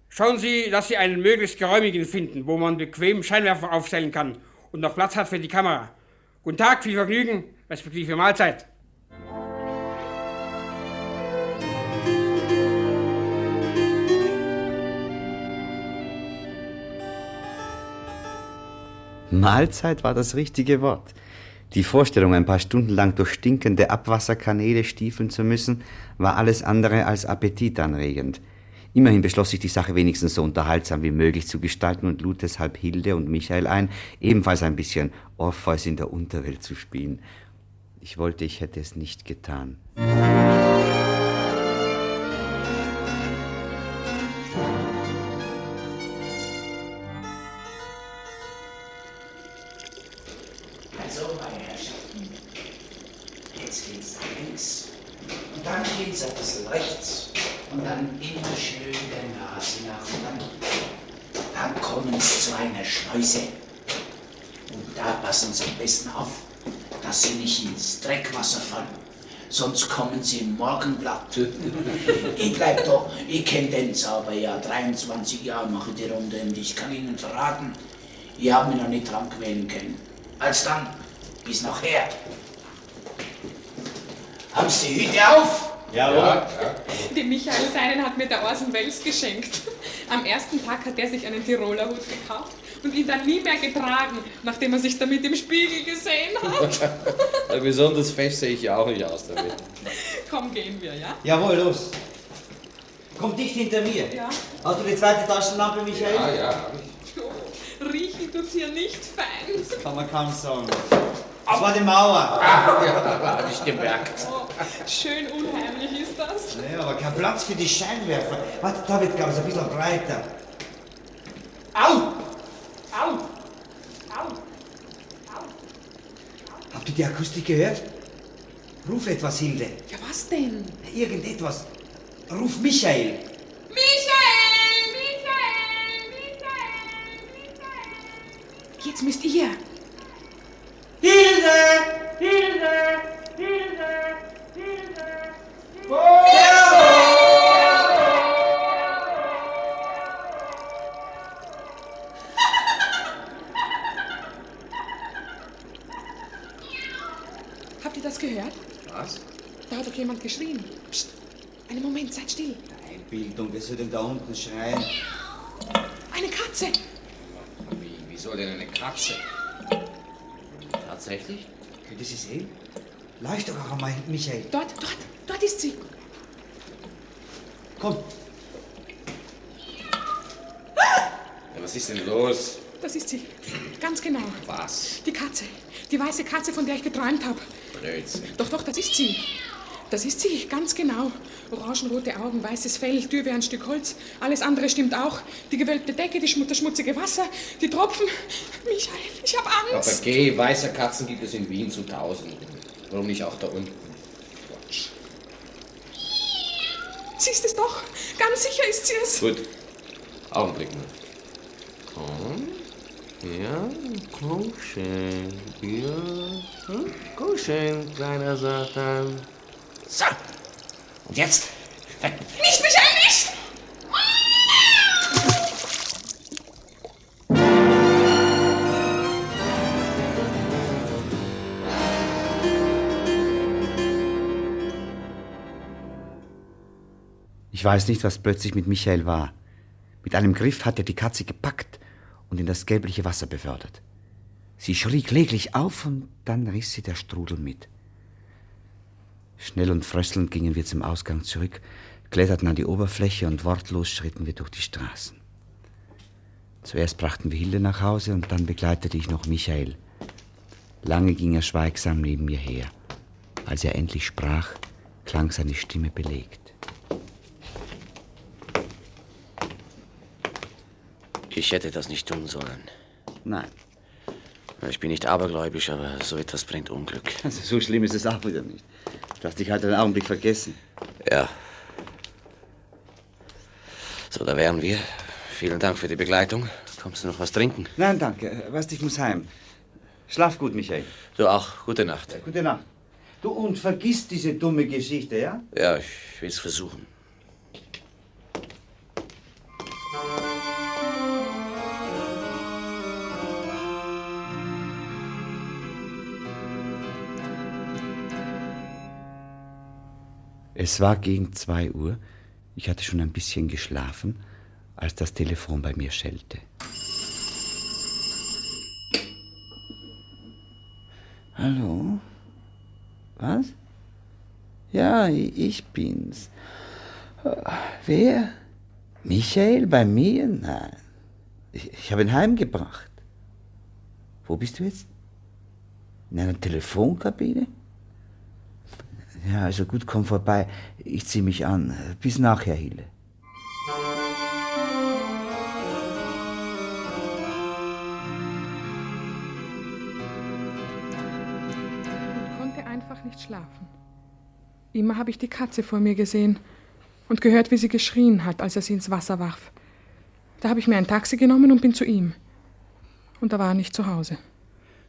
Schauen Sie, dass Sie einen möglichst geräumigen finden, wo man bequem Scheinwerfer aufstellen kann und noch Platz hat für die Kamera. Guten Tag, viel Vergnügen, respektive Mahlzeit. Mahlzeit war das richtige Wort. Die Vorstellung, ein paar Stunden lang durch stinkende Abwasserkanäle stiefeln zu müssen, war alles andere als appetitanregend. Immerhin beschloss ich, die Sache wenigstens so unterhaltsam wie möglich zu gestalten und lud deshalb Hilde und Michael ein, ebenfalls ein bisschen Orpheus in der Unterwelt zu spielen. Ich wollte, ich hätte es nicht getan. Also, meine Herrschaften, jetzt geht's links und dann geht's ein bisschen rechts und dann immer schön der Nase nach und dann kommen Sie zu einer Schleuse. Und da passen Sie am besten auf, dass Sie nicht ins Dreckwasser fallen, sonst kommen Sie im Morgenblatt. Ich bleib da, ich kenne den Zauber ja, 23 Jahre mache ich die Runde und ich kann Ihnen verraten, ich habe mich noch nicht dran gewöhnen können. Alsdann, bis nachher. Haben Sie die Hüte auf? Jawohl. Die Michael seinen hat mir der Orson Welles geschenkt. Am ersten Tag hat er sich einen Tiroler Hut gekauft und ihn dann nie mehr getragen, nachdem er sich damit im Spiegel gesehen hat. Besonders fest sehe ich ja auch nicht aus damit. Komm, gehen wir, ja? Jawohl, los. Komm dicht hinter mir. Ja. Hast du die zweite Taschenlampe, Michael? Ja, hab ich. Oh, riechen tut's hier nicht fein. Das kann man kaum sagen. Das war die Mauer. Ja, hab ich gemerkt. Oh, schön unheimlich ist das. Ja, aber kein Platz für die Scheinwerfer. Warte, da wird, glaube ich, ein bisschen breiter. Au! Au! Au! Au! Habt ihr die Akustik gehört? Ruf etwas, Hilde. Ja, was denn? Irgendetwas. Ruf Michael. Jetzt müsst ihr. Hilde! Hilde! Hilde! Hilde! Habt ihr das gehört? Was? Da hat doch jemand geschrien. Psst, einen Moment, seid still. Bildung, wer soll denn da unten schreien? Eine Katze. Wie soll denn eine Katze? Tatsächlich? Könnt ihr sie sehen? Leucht doch auch einmal, Michael. Dort ist sie. Komm. Ja, was ist denn los? Das ist sie. Ganz genau. Was? Die Katze. Die weiße Katze, von der ich geträumt habe. Blödsinn. Doch, das ist sie. Das ist sie, ganz genau. Orangenrote Augen, weißes Fell, Tür wie ein Stück Holz. Alles andere stimmt auch. Die gewölbte Decke, das schmutzige Wasser, die Tropfen. Michael, ich habe Angst. Aber geh, weiße Katzen gibt es in Wien zu Tausenden. Warum nicht auch da unten? Quatsch. Sie ist es doch. Ganz sicher ist sie es. Gut. Augenblick mal. Komm. Ja, komm schön. Ja. Komm schön, kleiner Satan. So. Und jetzt? Nicht, Michael, nicht! Ich weiß nicht, was plötzlich mit Michael war. Mit einem Griff hat er die Katze gepackt und in das gelbliche Wasser befördert. Sie schrie kläglich auf und dann riss sie der Strudel mit. Schnell und fröstelnd gingen wir zum Ausgang zurück, kletterten an die Oberfläche und wortlos schritten wir durch die Straßen. Zuerst brachten wir Hilde nach Hause und dann begleitete ich noch Michael. Lange ging er schweigsam neben mir her. Als er endlich sprach, klang seine Stimme belegt. Ich hätte das nicht tun sollen. Nein. Ich bin nicht abergläubisch, aber so etwas bringt Unglück. Also so schlimm ist es auch wieder nicht. Du hast dich halt einen Augenblick vergessen. Ja. So, da wären wir. Vielen Dank für die Begleitung. Kommst du noch was trinken? Nein, danke. Weißt, ich muss heim. Schlaf gut, Michael. Du auch. Gute Nacht. Gute Nacht. Du, und vergiss diese dumme Geschichte, ja? Ja, ich will es versuchen. Es war gegen 2 Uhr. Ich hatte schon ein bisschen geschlafen, als das Telefon bei mir schellte. Hallo? Was? Ja, ich bin's. Wer? Michael, bei mir? Nein. Ich habe ihn heimgebracht. Wo bist du jetzt? In einer Telefonkabine? Ja, also gut, komm vorbei. Ich zieh mich an. Bis nachher, Hille. Ich konnte einfach nicht schlafen. Immer habe ich die Katze vor mir gesehen und gehört, wie sie geschrien hat, als er sie ins Wasser warf. Da habe ich mir ein Taxi genommen und bin zu ihm. Und da war er nicht zu Hause.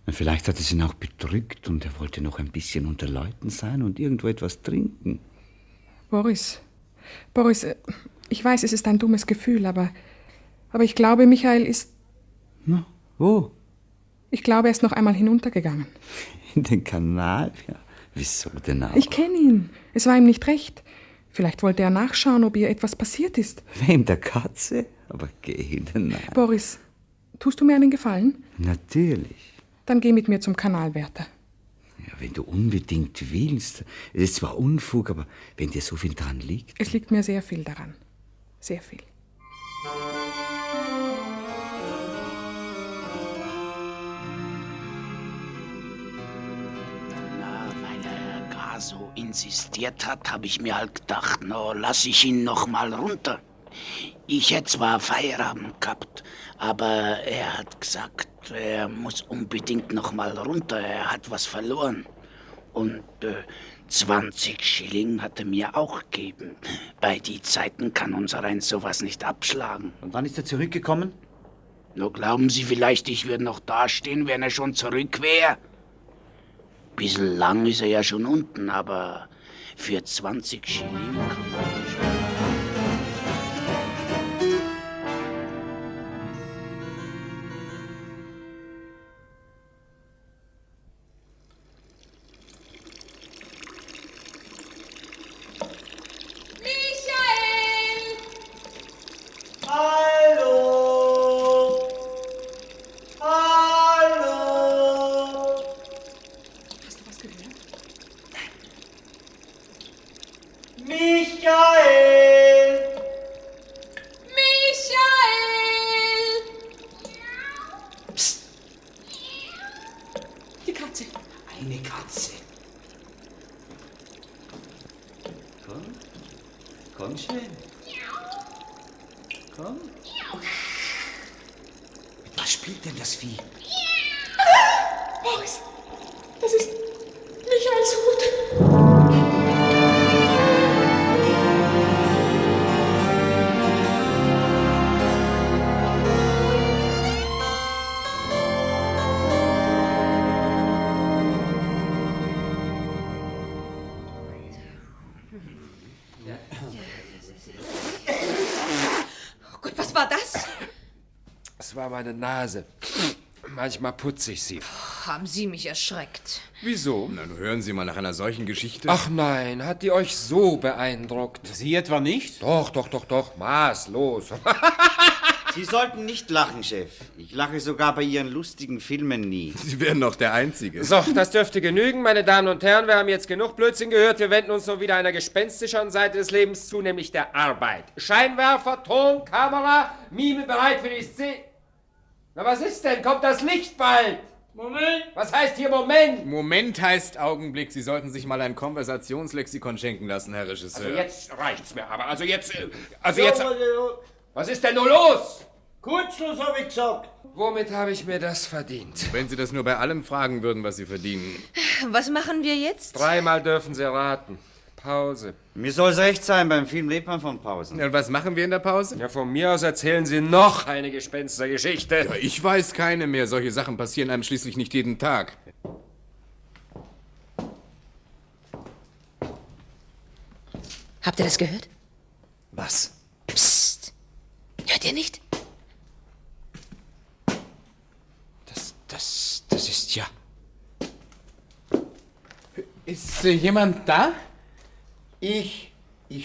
Vielleicht hat es ihn auch bedrückt und er wollte noch ein bisschen unter Leuten sein und irgendwo etwas trinken. Boris, ich weiß, es ist ein dummes Gefühl, aber ich glaube, Michael ist... Na, wo? Ich glaube, er ist noch einmal hinuntergegangen. In den Kanal? Ja. Wieso denn auch? Ich kenne ihn. Es war ihm nicht recht. Vielleicht wollte er nachschauen, ob ihr etwas passiert ist. Wem, der Katze? Aber geh hin, nein. Boris, tust du mir einen Gefallen? Natürlich. Dann geh mit mir zum Kanalwärter. Ja, wenn du unbedingt willst. Es ist zwar Unfug, aber wenn dir so viel dran liegt. Es liegt mir sehr viel daran. Sehr viel. Na, weil er gar so insistiert hat, habe ich mir halt gedacht, na, lass ich ihn noch mal runter. Ich hätte zwar Feierabend gehabt, aber er hat gesagt, er muss unbedingt noch mal runter, er hat was verloren. Und 20 Schilling hat er mir auch gegeben. Bei die Zeiten kann unsereins sowas nicht abschlagen. Und wann ist er zurückgekommen? Nur glauben Sie vielleicht, ich würde noch dastehen, wenn er schon zurück wäre? Bisschen lang ist er ja schon unten, aber für 20 Schilling kann man nicht. Komm schön. Komm. Mit was spielt denn das Vieh? Boris, das ist Michaels Hut. Das war meine Nase. Manchmal putze ich sie. Haben Sie mich erschreckt. Wieso? Na, nun hören Sie mal nach einer solchen Geschichte. Ach nein, hat die euch so beeindruckt? Sie etwa nicht? Doch, maßlos. Sie sollten nicht lachen, Chef. Ich lache sogar bei Ihren lustigen Filmen nie. Sie wären doch der Einzige. So, das dürfte genügen, meine Damen und Herren. Wir haben jetzt genug Blödsinn gehört. Wir wenden uns nun wieder einer gespenstischeren Seite des Lebens zu, nämlich der Arbeit. Scheinwerfer, Ton, Kamera, Mime bereit für die Szene. Na, was ist denn? Kommt das Licht bald? Moment! Was heißt hier Moment? Moment heißt Augenblick. Sie sollten sich mal ein Konversationslexikon schenken lassen, Herr Regisseur. Also jetzt reicht's mir aber. Also jetzt... Was ist denn nur los? Kurzschluss, habe ich gesagt. Womit habe ich mir das verdient? Wenn Sie das nur bei allem fragen würden, was Sie verdienen. Was machen wir jetzt? 3-mal dürfen Sie raten. Pause. Mir soll's recht sein, beim Film lebt man von Pausen. Ja, und was machen wir in der Pause? Ja, von mir aus erzählen Sie noch eine Gespenstergeschichte. Ja, ich weiß keine mehr. Solche Sachen passieren einem schließlich nicht jeden Tag. Habt ihr das gehört? Was? Psst. Hört ihr nicht? Das ist ja... Ist jemand da? Ich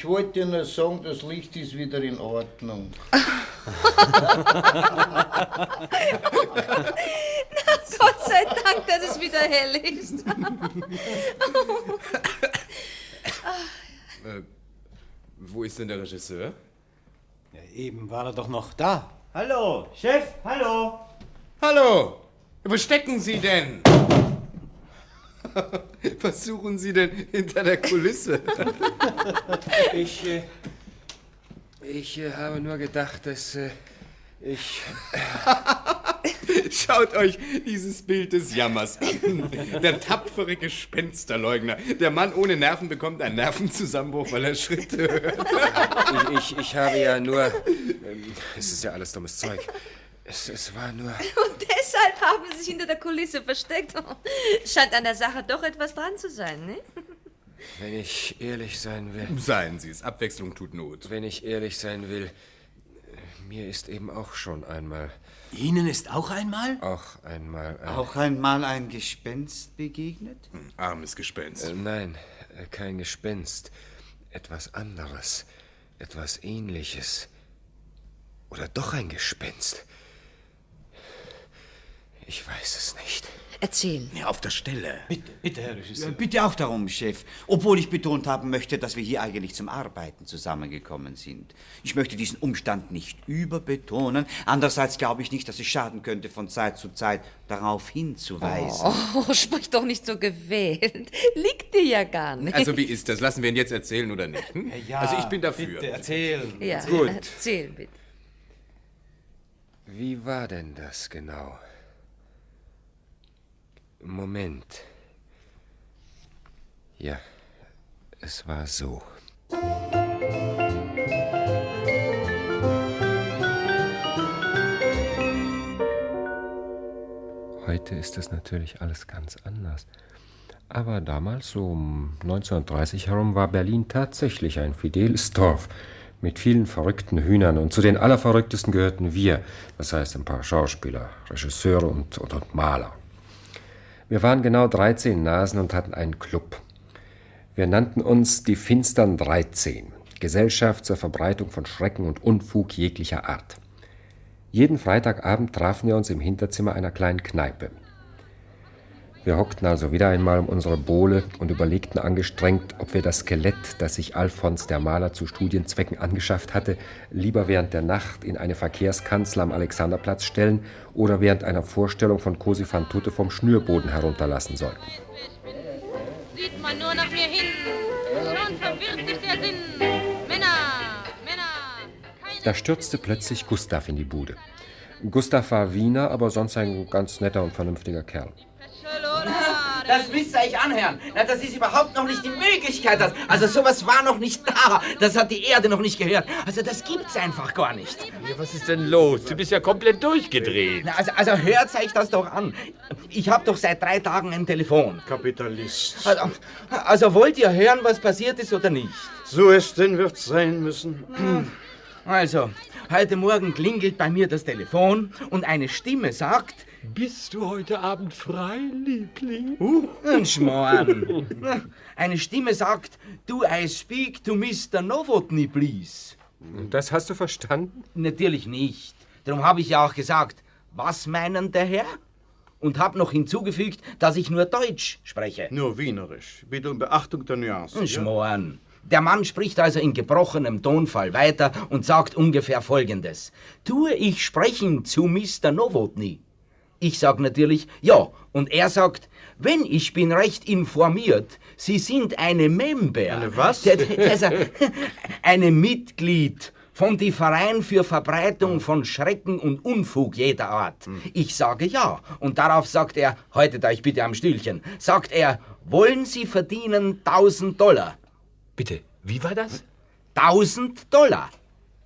wollte dir nur sagen, das Licht ist wieder in Ordnung. Na, Gott sei Dank, dass es wieder hell ist. Wo ist denn der Regisseur? Ja, eben war er doch noch da. Hallo, Chef, hallo. Hallo, wo stecken Sie denn? Was suchen Sie denn hinter der Kulisse? Ich habe nur gedacht, dass ich... Schaut euch dieses Bild des Jammers an. Der tapfere Gespensterleugner. Der Mann ohne Nerven bekommt einen Nervenzusammenbruch, weil er Schritte hört. Ich habe ja nur... es ist ja alles dummes Zeug. Es war nur... Und deshalb haben Sie sich hinter der Kulisse versteckt. Scheint an der Sache doch etwas dran zu sein, ne? Wenn ich ehrlich sein will... Seien Sie es, Abwechslung tut Not. Wenn ich ehrlich sein will, mir ist eben auch schon einmal... Ihnen ist auch einmal? Auch einmal ein Gespenst begegnet? Armes Gespenst. Nein, kein Gespenst. Etwas anderes. Etwas Ähnliches. Oder doch ein Gespenst. Ich weiß es nicht. Erzählen. Ja, auf der Stelle. Bitte, Herr Regisseur. Bitte auch darum, Chef. Obwohl ich betont haben möchte, dass wir hier eigentlich zum Arbeiten zusammengekommen sind. Ich möchte diesen Umstand nicht überbetonen. Andererseits glaube ich nicht, dass es schaden könnte, von Zeit zu Zeit darauf hinzuweisen. Oh, sprich doch nicht so gewählt. Liegt dir ja gar nicht. Also wie ist das? Lassen wir ihn jetzt erzählen oder nicht? Hm? Ja, also ich bin dafür. Bitte, erzählen. Ja, Gut. erzählen bitte. Wie war denn das genau? Moment. Ja, es war so. Heute ist es natürlich alles ganz anders. Aber damals, so um 1930 herum, war Berlin tatsächlich ein fideles Dorf mit vielen verrückten Hühnern. Und zu den allerverrücktesten gehörten wir, das heißt ein paar Schauspieler, Regisseure und Maler. Wir waren genau 13 Nasen und hatten einen Club. Wir nannten uns die Finstern 13, Gesellschaft zur Verbreitung von Schrecken und Unfug jeglicher Art. Jeden Freitagabend trafen wir uns im Hinterzimmer einer kleinen Kneipe. Wir hockten also wieder einmal um unsere Bowle und überlegten angestrengt, ob wir das Skelett, das sich Alfons der Maler zu Studienzwecken angeschafft hatte, lieber während der Nacht in eine Verkehrskanzel am Alexanderplatz stellen oder während einer Vorstellung von Cosi fan tutte vom Schnürboden herunterlassen sollten. Sieht man nur nach mir hin, schon verwirrt sich der Sinn. Männer! Da stürzte plötzlich Gustav in die Bude. Gustav war Wiener, aber sonst ein ganz netter und vernünftiger Kerl. Das müsst ihr euch anhören. Na, das ist überhaupt noch nicht die Möglichkeit. Also sowas war noch nicht da. Das hat die Erde noch nicht gehört. Also das gibt's einfach gar nicht. Ja, was ist denn los? Du bist ja komplett durchgedreht. Na, also hört euch das doch an. Ich habe doch seit 3 Tagen ein Telefon. Kapitalist. Also wollt ihr hören, was passiert ist oder nicht? So es denn wird sein müssen. Also, heute Morgen klingelt bei mir das Telefon und eine Stimme sagt... Bist du heute Abend frei, Liebling? Ein Schmarrn. Eine Stimme sagt, do I speak to Mr. Novotny, please? Das hast du verstanden? Natürlich nicht. Darum habe ich ja auch gesagt, was meinen der Herr? Und habe noch hinzugefügt, dass ich nur Deutsch spreche. Nur Wienerisch. Bitte um Beachtung der Nuancen. Ein Schmarrn. Der Mann spricht also in gebrochenem Tonfall weiter und sagt ungefähr Folgendes. Tue ich sprechen zu Mr. Novotny? Ich sag natürlich ja. Und er sagt, wenn ich bin recht informiert, Sie sind eine Member. Eine was? Eine Mitglied von die Verein für Verbreitung von Schrecken und Unfug jeder Art. Ich sage ja. Und darauf sagt er, haltet euch bitte am Stühlchen, sagt er, wollen Sie verdienen $1000? Bitte, wie war das? $1000.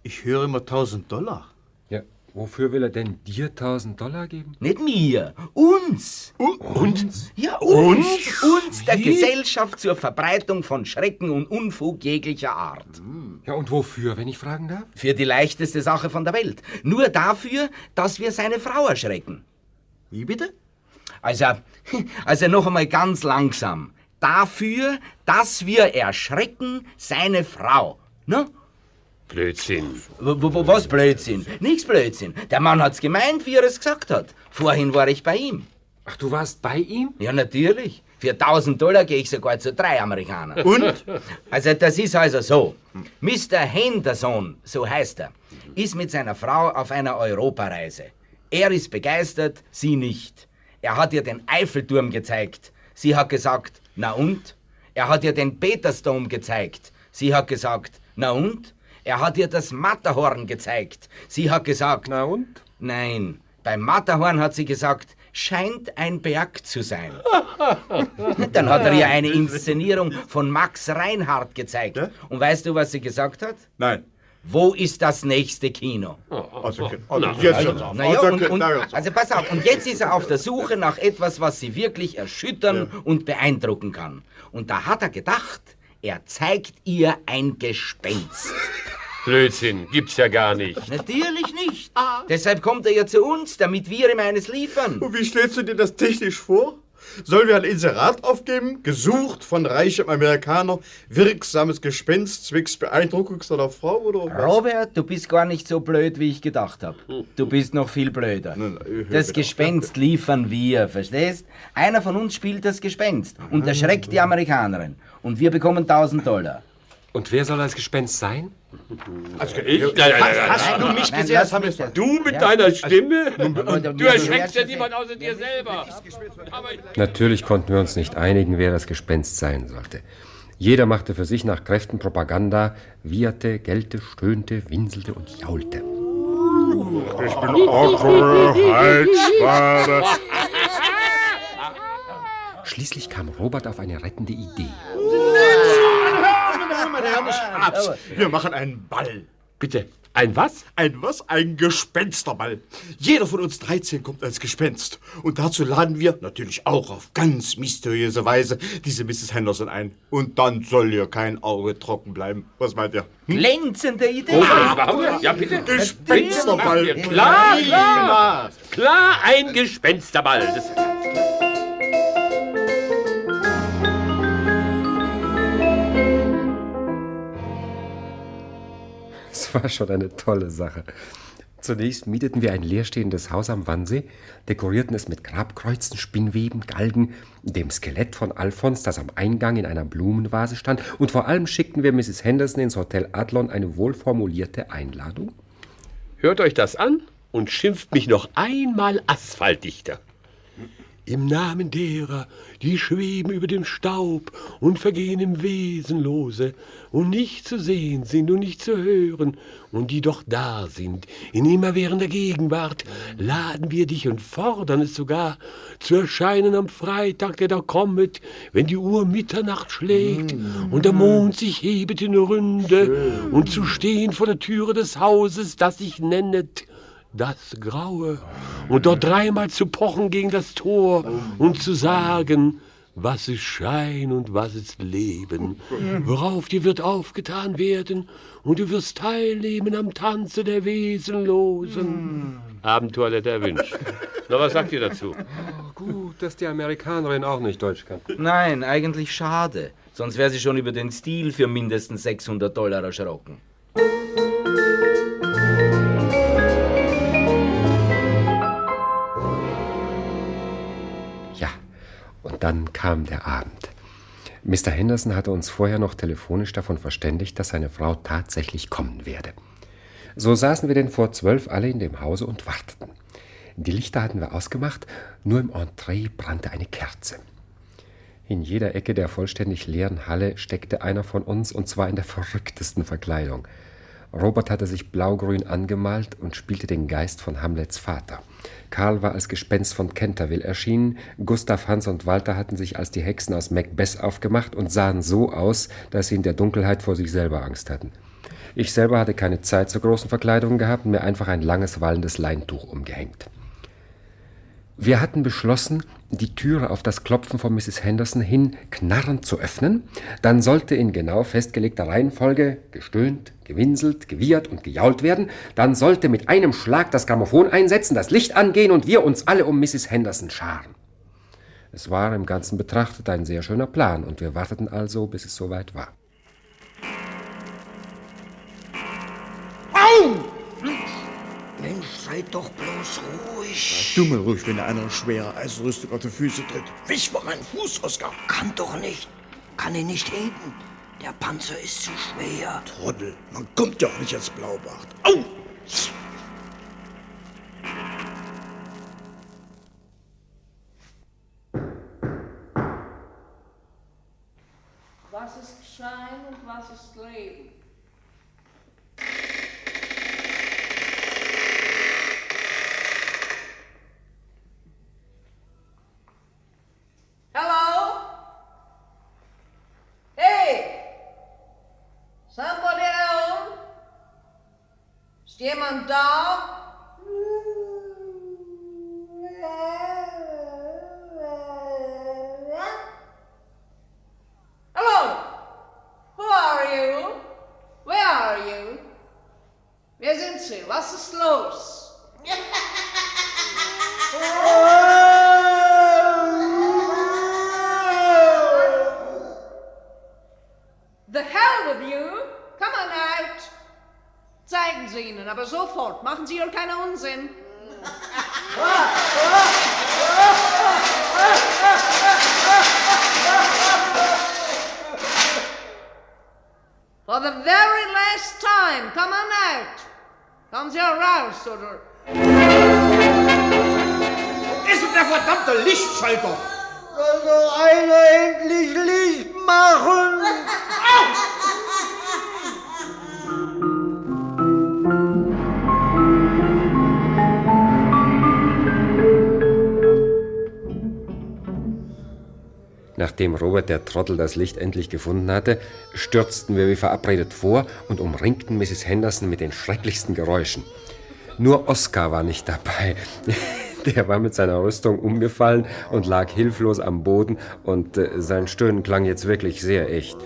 Ich höre immer $1000. Ja, wofür will er denn dir $1000 geben? Nicht mir, uns. Uns? Ja, uns. Uns, der Gesellschaft zur Verbreitung von Schrecken und Unfug jeglicher Art. Ja, und wofür, wenn ich fragen darf? Für die leichteste Sache von der Welt. Nur dafür, dass wir seine Frau erschrecken. Wie bitte? Also noch einmal ganz langsam. Dafür, dass wir erschrecken seine Frau. Ne? Blödsinn. Was Blödsinn? Nichts Blödsinn. Der Mann hat's gemeint, wie er es gesagt hat. Vorhin war ich bei ihm. Ach, du warst bei ihm? Ja, natürlich. Für $1000 gehe ich sogar zu 3 Amerikanern. Und? Also das ist also so. Mr. Henderson, so heißt er, ist mit seiner Frau auf einer Europareise. Er ist begeistert, sie nicht. Er hat ihr den Eiffelturm gezeigt. Sie hat gesagt, na und? Er hat ihr den Petersdom gezeigt. Sie hat gesagt, na und? Er hat ihr das Matterhorn gezeigt. Sie hat gesagt, na und? Nein, beim Matterhorn hat sie gesagt, scheint ein Berg zu sein. Dann hat er ihr eine Inszenierung von Max Reinhardt gezeigt. Ja? Und weißt du, was sie gesagt hat? Nein. Wo ist das nächste Kino? Also pass auf, und jetzt ist er auf der Suche nach etwas, was sie wirklich erschüttern und beeindrucken kann. Und da hat er gedacht, er zeigt ihr ein Gespenst. Blödsinn, gibt's ja gar nicht. Natürlich nicht. Deshalb kommt er ja zu uns, damit wir ihm eines liefern. Und wie stellst du dir das technisch vor? Sollen wir ein Inserat aufgeben? Gesucht von reichem Amerikaner, wirksames Gespenst zwecks Beeindruckung seiner Frau, oder was? Robert, du bist gar nicht so blöd, wie ich gedacht habe. Du bist noch viel blöder. Das Gespenst liefern wir, verstehst? Einer von uns spielt das Gespenst und erschreckt die Amerikanerin. Und wir bekommen $1000. Und wer soll als Gespenst sein? Also ich? Hast du mich gesehen? Du mit deiner Stimme? Du erschreckst ja niemand außer dir selber. Natürlich konnten wir uns nicht einigen, wer das Gespenst sein sollte. Jeder machte für sich nach Kräften Propaganda, wieherte, gellte, stöhnte, winselte und jaulte. Ich bin Otto Heizspader. Schließlich kam Robert auf eine rettende Idee. Meine Herren, Schnaps. Wir machen einen Ball. Bitte, ein was? Ein was? Ein Gespensterball. Jeder von uns 13 kommt als Gespenst. Und dazu laden wir, natürlich auch auf ganz mysteriöse Weise, diese Mrs. Henderson ein. Und dann soll ihr kein Auge trocken bleiben. Was meint ihr? Glänzende Idee. Ja, bitte. Gespensterball. Klar. Klar, ein Gespensterball. Es war schon eine tolle Sache. Zunächst mieteten wir ein leerstehendes Haus am Wannsee, dekorierten es mit Grabkreuzen, Spinnweben, Galgen, dem Skelett von Alfons, das am Eingang in einer Blumenvase stand, und vor allem schickten wir Mrs. Henderson ins Hotel Adlon eine wohlformulierte Einladung. Hört euch das an und schimpft mich noch einmal Asphaltdichter. Im Namen derer, die schweben über dem Staub und vergehen im Wesenlose und nicht zu sehen sind und nicht zu hören und die doch da sind, in immerwährender Gegenwart, laden wir dich und fordern es sogar, zu erscheinen am Freitag, der da kommet, wenn die Uhr Mitternacht schlägt und der Mond sich hebet in Ründe und zu stehen vor der Türe des Hauses, das sich nennet das Graue, und dort dreimal zu pochen gegen das Tor und zu sagen, was ist Schein und was ist Leben, worauf dir wird aufgetan werden und du wirst teilnehmen am Tanze der Wesenlosen. Abenteuerlet erwünscht. Na, was sagt ihr dazu? Gut, dass die Amerikanerin auch nicht Deutsch kann. Nein, eigentlich schade. Sonst wäre sie schon über den Stil für mindestens $600 erschrocken. Und dann kam der Abend. Mr. Henderson hatte uns vorher noch telefonisch davon verständigt, dass seine Frau tatsächlich kommen werde. So saßen wir denn vor 12 alle in dem Hause und warteten. Die Lichter hatten wir ausgemacht, nur im Entree brannte eine Kerze. In jeder Ecke der vollständig leeren Halle steckte einer von uns, und zwar in der verrücktesten Verkleidung. Robert hatte sich blaugrün angemalt und spielte den Geist von Hamlets Vater. Karl war als Gespenst von Canterville erschienen, Gustav, Hans und Walter hatten sich als die Hexen aus Macbeth aufgemacht und sahen so aus, dass sie in der Dunkelheit vor sich selber Angst hatten. Ich selber hatte keine Zeit zur großen Verkleidung gehabt und mir einfach ein langes, wallendes Leintuch umgehängt. Wir hatten beschlossen, die Türe auf das Klopfen von Mrs. Henderson hin knarrend zu öffnen. Dann sollte in genau festgelegter Reihenfolge gestöhnt, gewinselt, gewiehert und gejault werden. Dann sollte mit einem Schlag das Grammophon einsetzen, das Licht angehen und wir uns alle um Mrs. Henderson scharen. Es war im Ganzen betrachtet ein sehr schöner Plan und wir warteten also, bis es soweit war. Au! Mensch, seid doch bloß ruhig. Du mal ruhig, wenn einer schwere Eisrüstung auf die Füße tritt. Wisch mal meinen Fuß, Oskar. Kann doch nicht. Kann ihn nicht heben. Der Panzer ist zu schwer. Trottel, man kommt ja auch nicht als Blaubart. Au! Was ist Schein und was ist Leben? Hello? Hey! Somebody home? Ist jemand da? Hello? Who are you? Where are you? Wer sind Sie? Was ist los? The hell with you! Come on out! Zeigen Sie ihnen, aber sofort. Machen Sie hier keinen Unsinn. For the very last time, come on out! Kommen Sie raus, oder? Wo ist denn der verdammte Lichtschalter? Soll doch einer endlich Licht machen? Nachdem Robert der Trottel das Licht endlich gefunden hatte, stürzten wir wie verabredet vor und umringten Mrs. Henderson mit den schrecklichsten Geräuschen. Nur Oskar war nicht dabei. Der war mit seiner Rüstung umgefallen und lag hilflos am Boden und sein Stöhnen klang jetzt wirklich sehr echt.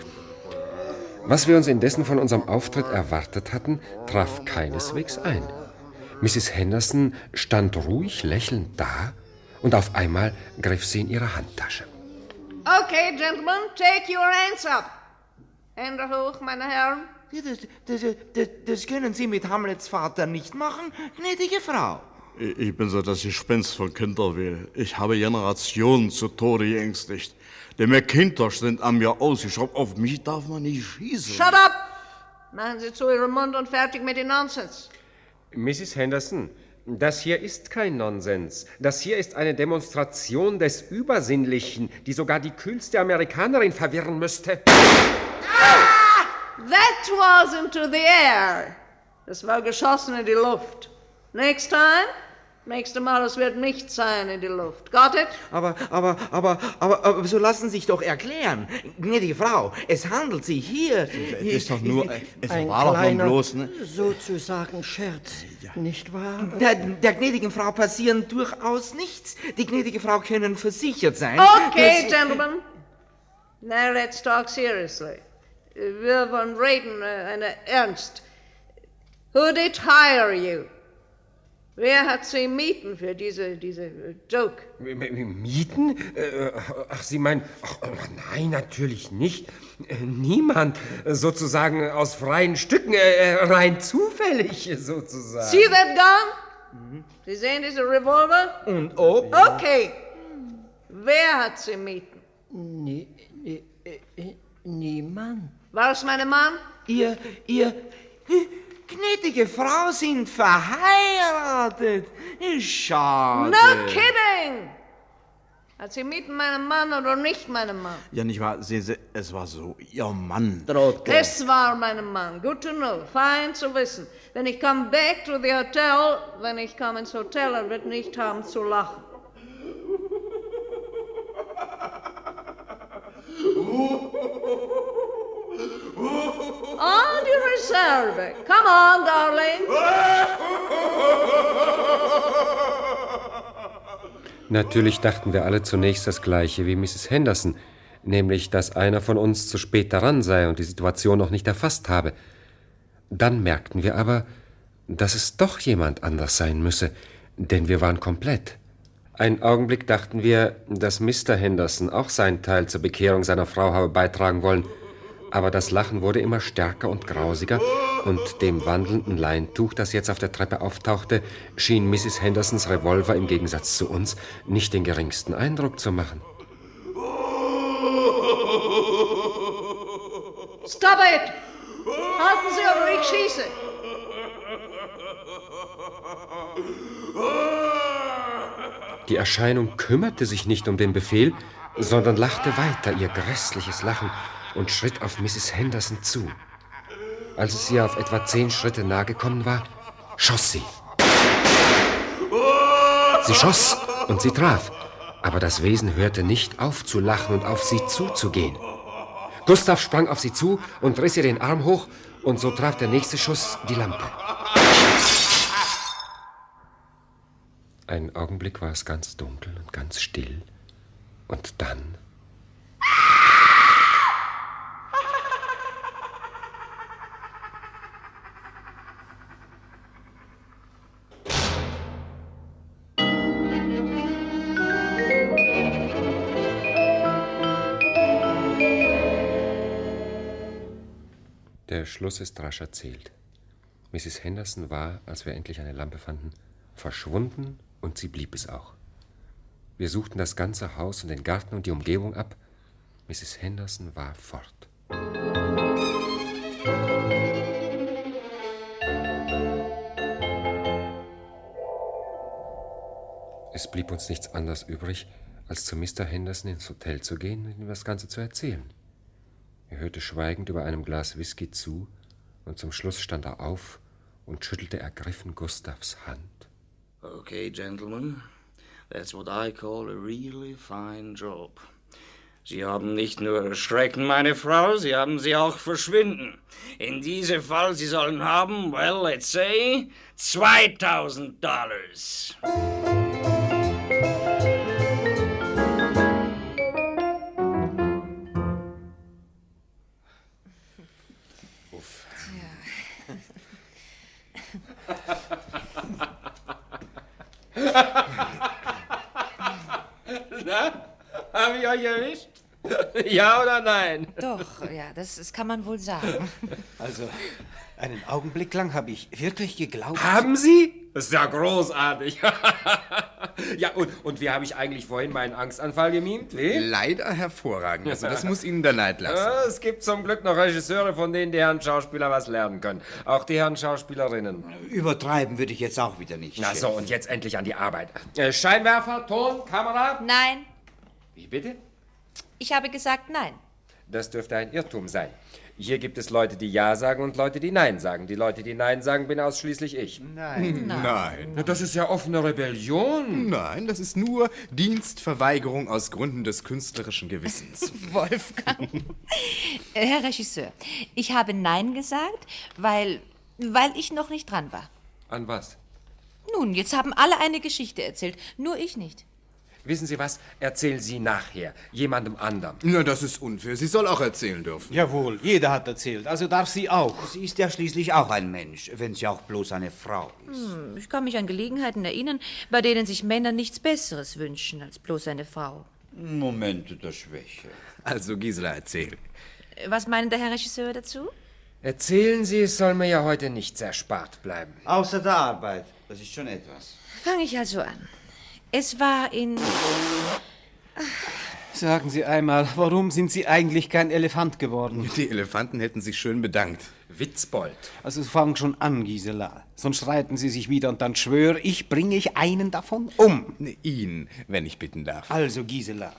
Was wir uns indessen von unserem Auftritt erwartet hatten, traf keineswegs ein. Mrs. Henderson stand ruhig lächelnd da und auf einmal griff sie in ihre Handtasche. Okay, gentlemen, take your hands up. Hände hoch, meine Herren. Das können Sie mit Hamlets Vater nicht machen, gnädige Frau. Ich bin so das Gespenst von Canterville. Ich habe Generationen zu Tode geängstigt. Die McIntosh sind an mir ausgeschraubt. Auf mich darf man nicht schießen. Shut up! Machen Sie zu Ihrem Mund und fertig mit dem Nonsens. Mrs. Henderson, das hier ist kein Nonsens. Das hier ist eine Demonstration des Übersinnlichen, die sogar die kühlste Amerikanerin verwirren müsste. That was into the air. Das war geschossen in die Luft. Next time? Nächstes Mal, es wird nicht sein in die Luft. Got it? Aber so lassen sich doch erklären. Gnädige Frau, es handelt sich hier... Es ist doch nur... Es ein war doch kleiner, nur bloß... Ne? sozusagen Scherz, nicht wahr? Der gnädigen Frau passieren durchaus nichts. Die gnädige Frau können versichert sein. Okay, gentlemen. Now let's talk seriously. Wir wollen reden, ernst. Who did hire you? Wer hat Sie mieten für diese Joke? Mieten? Ach, Sie meinen... Ach, nein, natürlich nicht. Niemand. Sozusagen aus freien Stücken, rein zufällig sozusagen. See that gun? Sie sehen diese Revolver? Und ob? Okay. Wer hat Sie mieten? Niemand. War es mein Mann? Ihr gnädige Frau sind verheiratet. Schade. No kidding! Hat sie mit meinem Mann oder nicht meinem Mann? Ja, nicht wahr? Sehen Sie, es war so, Ihr Mann. Es war mein Mann. Good to know. Fein zu wissen. Wenn ich come back to the hotel, wenn ich komme ins Hotel, er wird nicht haben zu lachen. Oh, die Reserve. Come on, darling. Natürlich dachten wir alle zunächst das Gleiche wie Mrs. Henderson, nämlich, dass einer von uns zu spät daran sei und die Situation noch nicht erfasst habe. Dann merkten wir aber, dass es doch jemand anders sein müsse, denn wir waren komplett. Einen Augenblick dachten wir, dass Mr. Henderson auch seinen Teil zur Bekehrung seiner Frau habe beitragen wollen, aber das Lachen wurde immer stärker und grausiger, und dem wandelnden Leintuch, das jetzt auf der Treppe auftauchte, schien Mrs. Hendersons Revolver im Gegensatz zu uns nicht den geringsten Eindruck zu machen. Stop it! Halten Sie oder ich schieße! Die Erscheinung kümmerte sich nicht um den Befehl, sondern lachte weiter ihr grässliches Lachen und schritt auf Mrs. Henderson zu. Als es ihr auf etwa 10 Schritte nahe gekommen war, schoss sie. Sie schoss und sie traf, aber das Wesen hörte nicht auf zu lachen und auf sie zuzugehen. Gustav sprang auf sie zu und riss ihr den Arm hoch, und so traf der nächste Schuss die Lampe. Einen Augenblick war es ganz dunkel und ganz still, und dann... Der Schluss ist rasch erzählt. Mrs. Henderson war, als wir endlich eine Lampe fanden, verschwunden, und sie blieb es auch. Wir suchten das ganze Haus und den Garten und die Umgebung ab. Mrs. Henderson war fort. Es blieb uns nichts anderes übrig, als zu Mr. Henderson ins Hotel zu gehen und ihm das Ganze zu erzählen. Er hörte schweigend über einem Glas Whisky zu, und zum Schluss stand er auf und schüttelte ergriffen Gustavs Hand. Okay, gentlemen, that's what I call a really fine job. Sie haben nicht nur erschrecken, meine Frau, Sie haben sie auch verschwinden. In diesem Fall, Sie sollen haben, well, let's say, $2,000. Na, hab ich euch erwischt? Ja oder nein? Doch, ja, das kann man wohl sagen. Also, einen Augenblick lang habe ich wirklich geglaubt... Haben Sie? Das ist ja großartig. Ja, und wie habe ich eigentlich vorhin meinen Angstanfall gemimt? Wie? Leider hervorragend. Also, das muss Ihnen der Neid lassen. Ja, es gibt zum Glück noch Regisseure, von denen die Herren Schauspieler was lernen können. Auch die Herren Schauspielerinnen. Übertreiben würde ich jetzt auch wieder nicht. Na so, und jetzt endlich an die Arbeit. Scheinwerfer, Ton, Kamera? Nein. Wie bitte? Ich habe gesagt nein. Das dürfte ein Irrtum sein. Hier gibt es Leute, die Ja sagen und Leute, die Nein sagen. Die Leute, die Nein sagen, bin ausschließlich ich. Nein. Nein. Das ist ja offene Rebellion. Nein, das ist nur Dienstverweigerung aus Gründen des künstlerischen Gewissens. Wolfgang. Herr Regisseur, ich habe Nein gesagt, weil ich noch nicht dran war. An was? Nun, jetzt haben alle eine Geschichte erzählt, nur ich nicht. Wissen Sie was? Erzählen Sie nachher. Jemandem anderem. Na, das ist unfair. Sie soll auch erzählen dürfen. Jawohl, jeder hat erzählt, also darf sie auch. Sie ist ja schließlich auch ein Mensch, wenn sie auch bloß eine Frau ist. Ich kann mich an Gelegenheiten erinnern, bei denen sich Männer nichts Besseres wünschen als bloß eine Frau. Momente der Schwäche. Also, Gisela, erzähl. Was meint der Herr Regisseur dazu? Erzählen Sie, es soll mir ja heute nichts erspart bleiben. Außer der Arbeit, das ist schon etwas. Fange ich also an. Es war in... Sagen Sie einmal, warum sind Sie eigentlich kein Elefant geworden? Die Elefanten hätten sich schön bedankt. Witzbold. Also fang schon an, Gisela. Sonst streiten Sie sich wieder und dann schwöre ich, bringe ich einen davon um. Ihn, wenn ich bitten darf. Also, Gisela.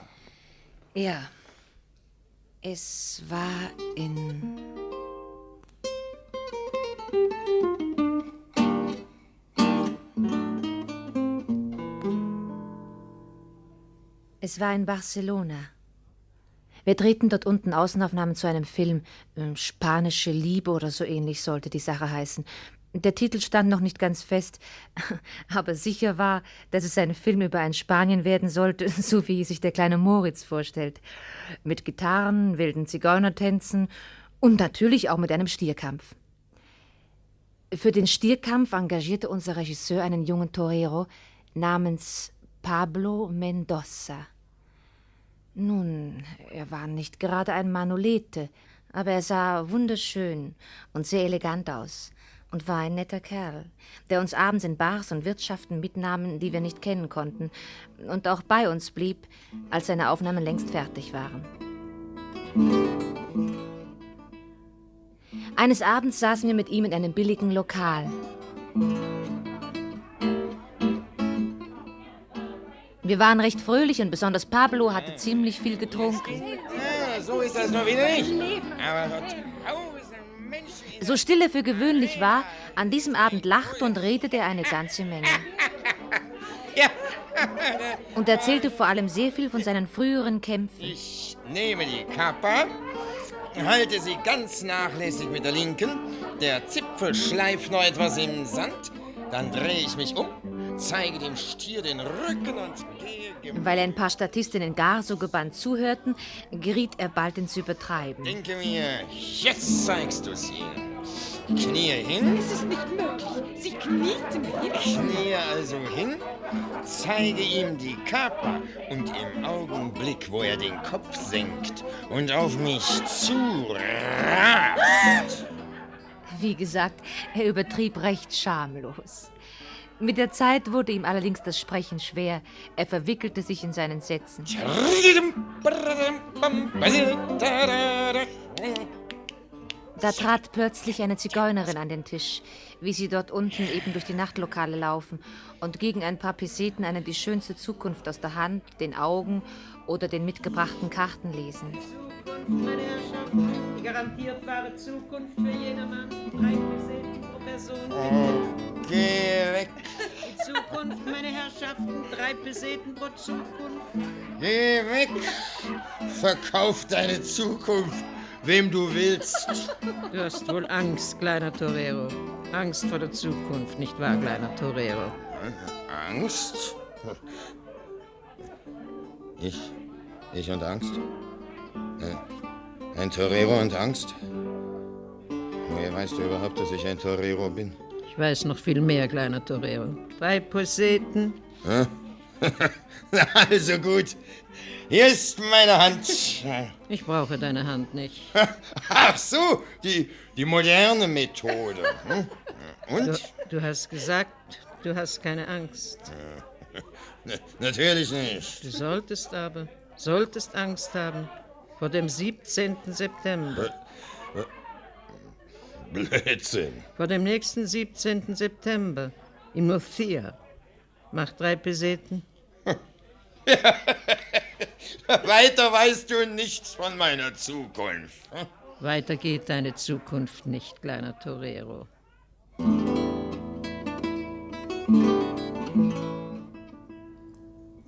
Ja. Es war in... Es war in Barcelona. Wir drehten dort unten Außenaufnahmen zu einem Film. Spanische Liebe oder so ähnlich sollte die Sache heißen. Der Titel stand noch nicht ganz fest, aber sicher war, dass es ein Film über ein Spanien werden sollte, so wie sich der kleine Moritz vorstellt. Mit Gitarren, wilden Zigeunertänzen und natürlich auch mit einem Stierkampf. Für den Stierkampf engagierte unser Regisseur einen jungen Torero namens Pablo Mendoza. Nun, er war nicht gerade ein Manolete, aber er sah wunderschön und sehr elegant aus und war ein netter Kerl, der uns abends in Bars und Wirtschaften mitnahm, die wir nicht kennen konnten, und auch bei uns blieb, als seine Aufnahmen längst fertig waren. Eines Abends saßen wir mit ihm in einem billigen Lokal. Wir waren recht fröhlich und besonders Pablo hatte ziemlich viel getrunken. Ja, so ist das nur wieder nicht. Aber so still er für gewöhnlich war, an diesem Abend lachte und redete er eine ganze Menge. Und erzählte vor allem sehr viel von seinen früheren Kämpfen. Ich nehme die Kappa, halte sie ganz nachlässig mit der linken, der Zipfel schleift noch etwas im Sand, dann drehe ich mich um, zeige dem Stier den Rücken und gehe... Weil ein paar Statistinnen gar so gebannt zuhörten, geriet er bald ins Übertreiben. Denke mir, jetzt zeigst du's ihr. Knie hin. Es ist nicht möglich. Sie knieten hin. Knie also hin, zeige ihm die Kappa und im Augenblick, wo er den Kopf senkt und auf mich zurast. Wie gesagt, er übertrieb recht schamlos. Mit der Zeit wurde ihm allerdings das Sprechen schwer. Er verwickelte sich in seinen Sätzen. Da trat plötzlich eine Zigeunerin an den Tisch, wie sie dort unten eben durch die Nachtlokale laufen und gegen ein paar Peseten eine die schönste Zukunft aus der Hand, den Augen oder den mitgebrachten Karten lesen. Meine Herrschaften, die garantiert wahre Zukunft für jedermann. 3 Peseten pro Person. Geh weg. Die Zukunft, meine Herrschaften, 3 Peseten pro Zukunft. Geh weg. Verkauf deine Zukunft, wem du willst. Du hast wohl Angst, kleiner Torero. Angst vor der Zukunft, nicht wahr, kleiner Torero? Angst? Ich und Angst? Ein Torero und Angst? Woher weißt du überhaupt, dass ich ein Torero bin? Ich weiß noch viel mehr, kleiner Torero. 3 Peseten. Also gut. Hier ist meine Hand. Ich brauche deine Hand nicht. Ach so, die moderne Methode. Und? Du hast gesagt, du hast keine Angst. Natürlich nicht. Du solltest Angst haben vor dem 17. September. Blödsinn. Vor dem nächsten 17. September in Murcia. Mach 3 Peseten. Weiter weißt du nichts von meiner Zukunft. Weiter geht deine Zukunft nicht, kleiner Torero.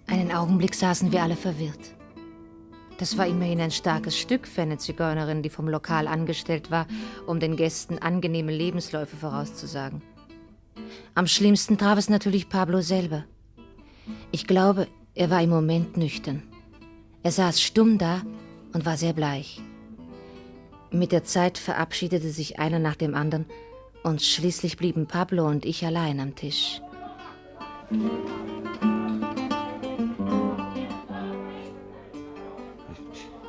Einen Augenblick saßen wir alle verwirrt. Das war immerhin ein starkes Stück für eine Zigeunerin, die vom Lokal angestellt war, um den Gästen angenehme Lebensläufe vorauszusagen. Am schlimmsten traf es natürlich Pablo selber. Ich glaube, er war im Moment nüchtern. Er saß stumm da und war sehr bleich. Mit der Zeit verabschiedete sich einer nach dem anderen und schließlich blieben Pablo und ich allein am Tisch.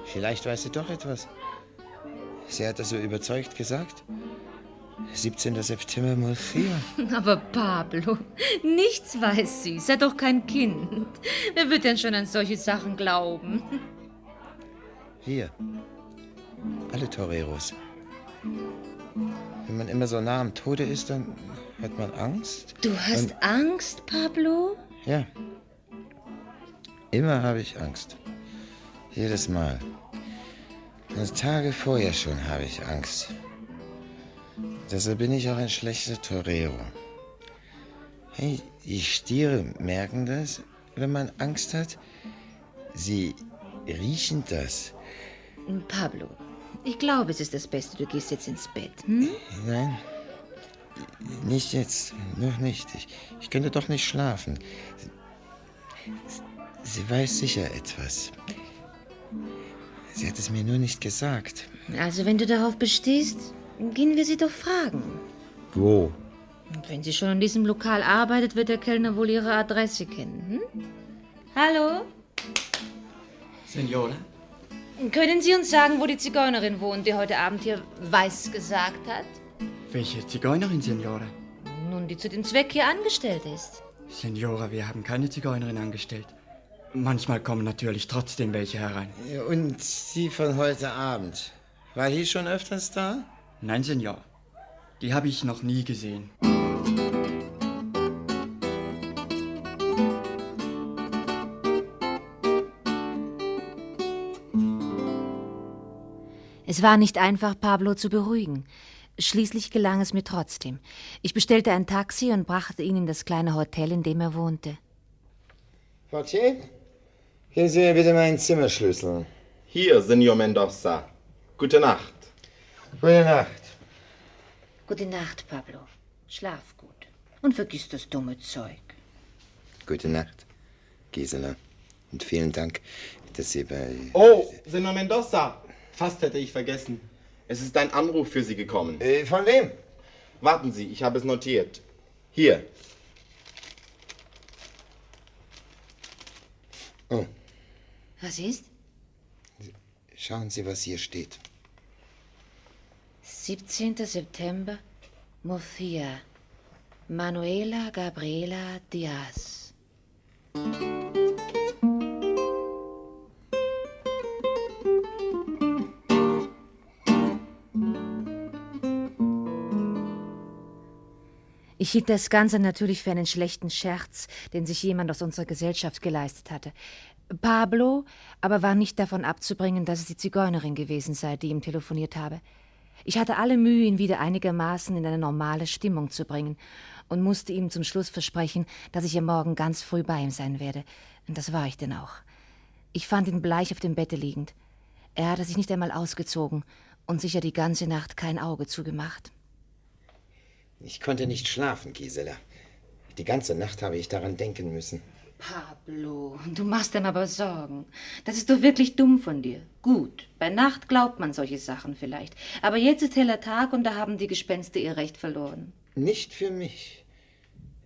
Vielleicht weißt du doch etwas. Sie hat das so überzeugt gesagt. 17. September mal 4. Aber Pablo, nichts weiß sie. Sei doch kein Kind. Wer wird denn schon an solche Sachen glauben? Hier. Alle Toreros. Wenn man immer so nah am Tode ist, dann hat man Angst. Du hast Angst, Pablo? Ja. Immer habe ich Angst. Jedes Mal. Und Tage vorher schon habe ich Angst. Deshalb bin ich auch ein schlechter Torero. Hey, die Stiere merken das, wenn man Angst hat. Sie riechen das. Pablo, ich glaube, es ist das Beste. Du gehst jetzt ins Bett, hm? Nein, nicht jetzt. Noch nicht. Ich könnte doch nicht schlafen. Sie weiß sicher etwas. Sie hat es mir nur nicht gesagt. Also, wenn du darauf bestehst, gehen wir sie doch fragen. Wo? Und wenn sie schon in diesem Lokal arbeitet, wird der Kellner wohl ihre Adresse kennen. Hm? Hallo? Signora? Können Sie uns sagen, wo die Zigeunerin wohnt, die heute Abend hier Weiß gesagt hat? Welche Zigeunerin, Signora? Nun, die zu dem Zweck hier angestellt ist. Signora, wir haben keine Zigeunerin angestellt. Manchmal kommen natürlich trotzdem welche herein. Und die von heute Abend? War die schon öfters da? Nein, Signor. Die habe ich noch nie gesehen. Es war nicht einfach, Pablo zu beruhigen. Schließlich gelang es mir trotzdem. Ich bestellte ein Taxi und brachte ihn in das kleine Hotel, in dem er wohnte. Portier, geben Sie mir bitte meinen Zimmerschlüssel. Hier, Signor Mendoza. Gute Nacht. Gute Nacht. Gute Nacht, Pablo. Schlaf gut. Und vergiss das dumme Zeug. Gute Nacht, Gisela. Und vielen Dank, dass Sie bei... Oh, Signor Mendoza. Fast hätte ich vergessen. Es ist ein Anruf für Sie gekommen. Von wem? Warten Sie, ich habe es notiert. Hier. Oh, Was ist? schauen Sie, was hier steht. 17. September, Murcia. Manuela Gabriela Diaz. Ich hielt das Ganze natürlich für einen schlechten Scherz, den sich jemand aus unserer Gesellschaft geleistet hatte. Pablo aber war nicht davon abzubringen, dass es die Zigeunerin gewesen sei, die ihm telefoniert habe. Ich hatte alle Mühe, ihn wieder einigermaßen in eine normale Stimmung zu bringen und musste ihm zum Schluss versprechen, dass ich am Morgen ganz früh bei ihm sein werde. Und das war ich denn auch. Ich fand ihn bleich auf dem Bette liegend. Er hatte sich nicht einmal ausgezogen und sicher die ganze Nacht kein Auge zugemacht. Ich konnte nicht schlafen, Gisela. Die ganze Nacht habe ich daran denken müssen. Pablo, du machst ihm aber Sorgen. Das ist doch wirklich dumm von dir. Gut, bei Nacht glaubt man solche Sachen vielleicht. Aber jetzt ist heller Tag und da haben die Gespenster ihr Recht verloren. Nicht für mich.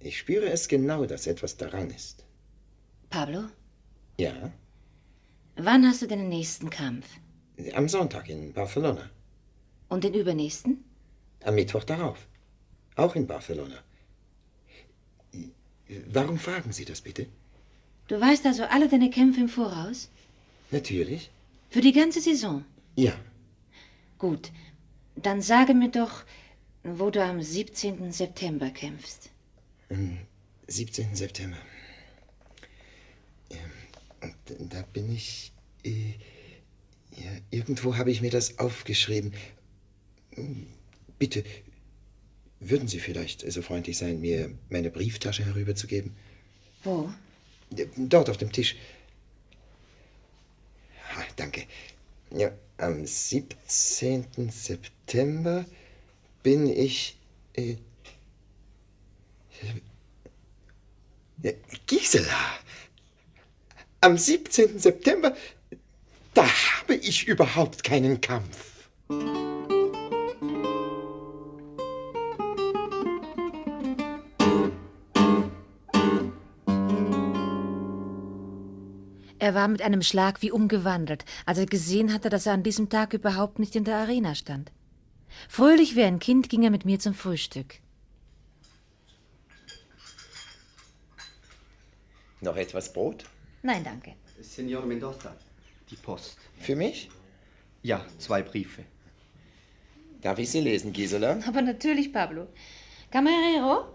Ich spüre es genau, dass etwas daran ist. Pablo, Ja, wann hast du den nächsten Kampf? am Sonntag in Barcelona. Und den übernächsten? Am Mittwoch darauf. Auch in Barcelona. Warum fragen Sie das bitte? Du weißt also alle deine Kämpfe im Voraus? Natürlich. Für die ganze Saison? Ja. Gut, dann sage mir doch, wo du am 17. September kämpfst. Am 17. September. Da bin ich... ja, irgendwo habe ich mir das aufgeschrieben. Bitte, würden Sie vielleicht so freundlich sein, mir meine Brieftasche herüberzugeben? Wo? Dort auf dem Tisch. Ah, danke. Ja, am 17. September bin ich... ja, Gisela! Am 17. September, da habe ich überhaupt keinen Kampf. Er war mit einem Schlag wie umgewandelt, als er gesehen hatte, dass er an diesem Tag überhaupt nicht in der Arena stand. Fröhlich wie ein Kind ging er mit mir zum Frühstück. Noch etwas Brot? Nein, danke. Signor Mendoza, die Post. Für mich? Ja, 2 Briefe. Darf ich sie lesen, Gisela? Aber natürlich, Pablo. Camarero,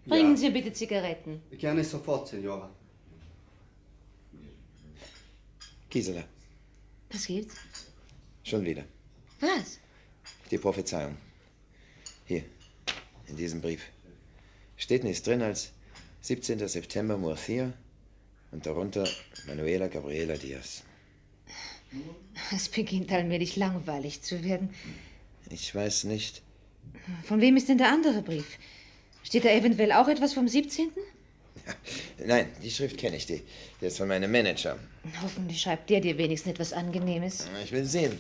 bringen Sie bitte Zigaretten. Gerne sofort, Signora. Gisela, Was gibt's? schon wieder. Was? Die Prophezeiung. Hier, in diesem Brief. Steht nichts drin als 17. September Murcia und darunter Manuela Gabriela Diaz. Es beginnt allmählich langweilig zu werden. Ich weiß nicht. Von wem ist denn der andere Brief? Steht da eventuell auch etwas vom 17.? Nein, die Schrift kenne ich, die ist von meinem Manager. Hoffentlich schreibt der dir wenigstens etwas Angenehmes. Ich will sehen.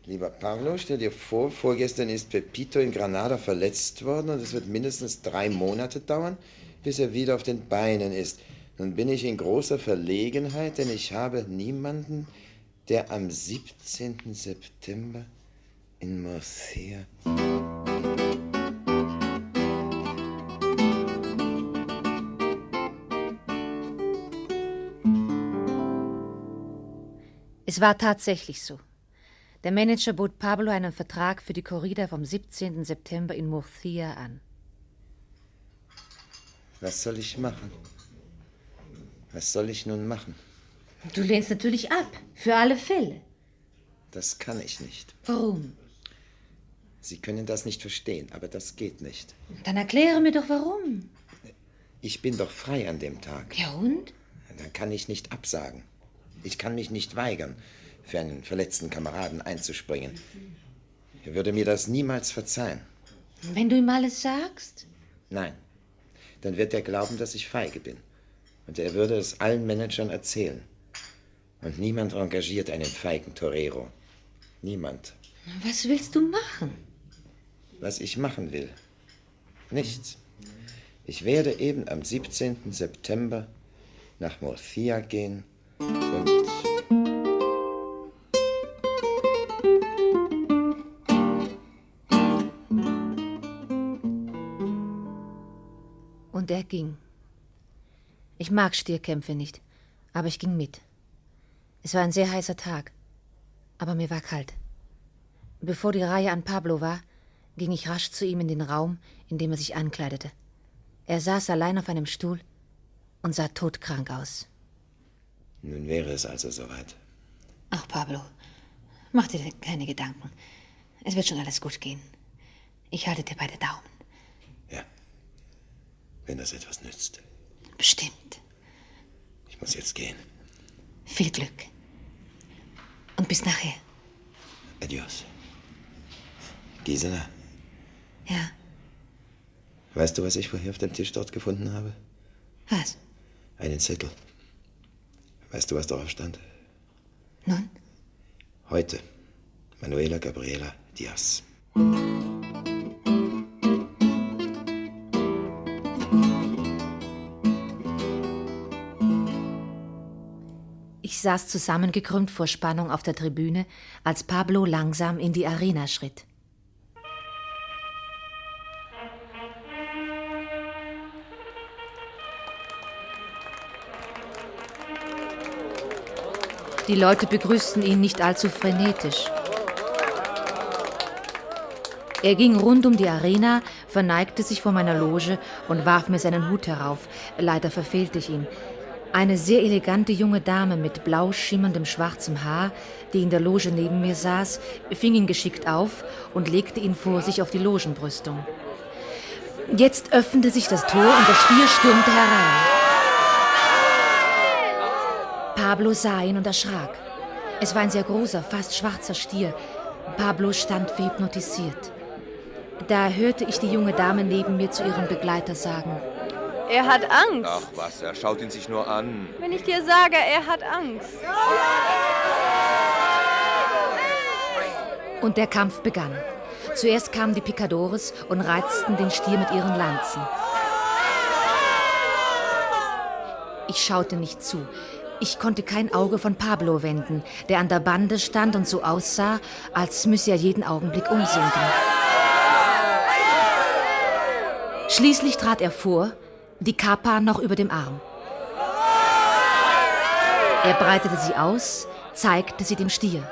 Lieber Pablo, stell dir vor, vorgestern ist Pepito in Granada verletzt worden und es wird mindestens 3 Monate dauern, bis er wieder auf den Beinen ist. Nun bin ich in großer Verlegenheit, denn ich habe niemanden, der am 17. September in Murcia... Es war tatsächlich so. Der Manager bot Pablo einen Vertrag für die Corrida vom 17. September in Murcia an. Was soll ich machen? Was soll ich nun machen? Du lehnst natürlich ab, für alle Fälle. Das kann ich nicht. Warum? Sie können das nicht verstehen, aber das geht nicht. Dann erkläre mir doch, warum. Ich bin doch frei an dem Tag. Ja und? Dann kann ich nicht absagen. Ich kann mich nicht weigern, für einen verletzten Kameraden einzuspringen. Er würde mir das niemals verzeihen. Wenn du ihm alles sagst? Nein. Dann wird er glauben, dass ich feige bin. Und er würde es allen Managern erzählen. Und niemand engagiert einen feigen Torero. Niemand. Was willst du machen? Was ich machen will? Nichts. Ich werde eben am 17. September nach Murcia gehen und... Und er ging. Ich mag Stierkämpfe nicht, aber ich ging mit. Es war ein sehr heißer Tag, aber mir war kalt. Bevor die Reihe an Pablo war, ging ich rasch zu ihm in den Raum, in dem er sich ankleidete. Er saß allein auf einem Stuhl und sah todkrank aus. Nun wäre es also soweit. Ach, Pablo, mach dir keine Gedanken. Es wird schon alles gut gehen. Ich halte dir beide Daumen. Wenn das etwas nützt. Bestimmt. Ich muss jetzt gehen. Viel Glück. Und bis nachher. Adios. Gisela, Ja, weißt du, was ich vorher auf dem Tisch dort gefunden habe? was? Einen Zettel. Weißt du, was darauf stand? Nun? Heute. Manuela Gabriela Diaz. Ich saß zusammengekrümmt vor Spannung auf der Tribüne, als Pablo langsam in die Arena schritt. Die Leute begrüßten ihn nicht allzu frenetisch. Er ging rund um die Arena, verneigte sich vor meiner Loge und warf mir seinen Hut herauf. Leider verfehlte ich ihn. Eine sehr elegante junge Dame mit blau schimmerndem schwarzem Haar, die in der Loge neben mir saß, fing ihn geschickt auf und legte ihn vor sich auf die Logenbrüstung. Jetzt öffnete sich das Tor und der Stier stürmte herein. Pablo sah ihn und erschrak. Es war ein sehr großer, fast schwarzer Stier. Pablo stand wie hypnotisiert. Da hörte ich die junge Dame neben mir zu ihrem Begleiter sagen: Er hat Angst. Ach was, er schaut ihn sich nur an. Wenn ich dir sage, er hat Angst. Und der Kampf begann. Zuerst kamen die Picadores und reizten den Stier mit ihren Lanzen. Ich schaute nicht zu. Ich konnte kein Auge von Pablo wenden, der an der Bande stand und so aussah, als müsse er jeden Augenblick umsinken. Schließlich trat er vor, die Kapa noch über dem Arm. Er breitete sie aus, zeigte sie dem Stier.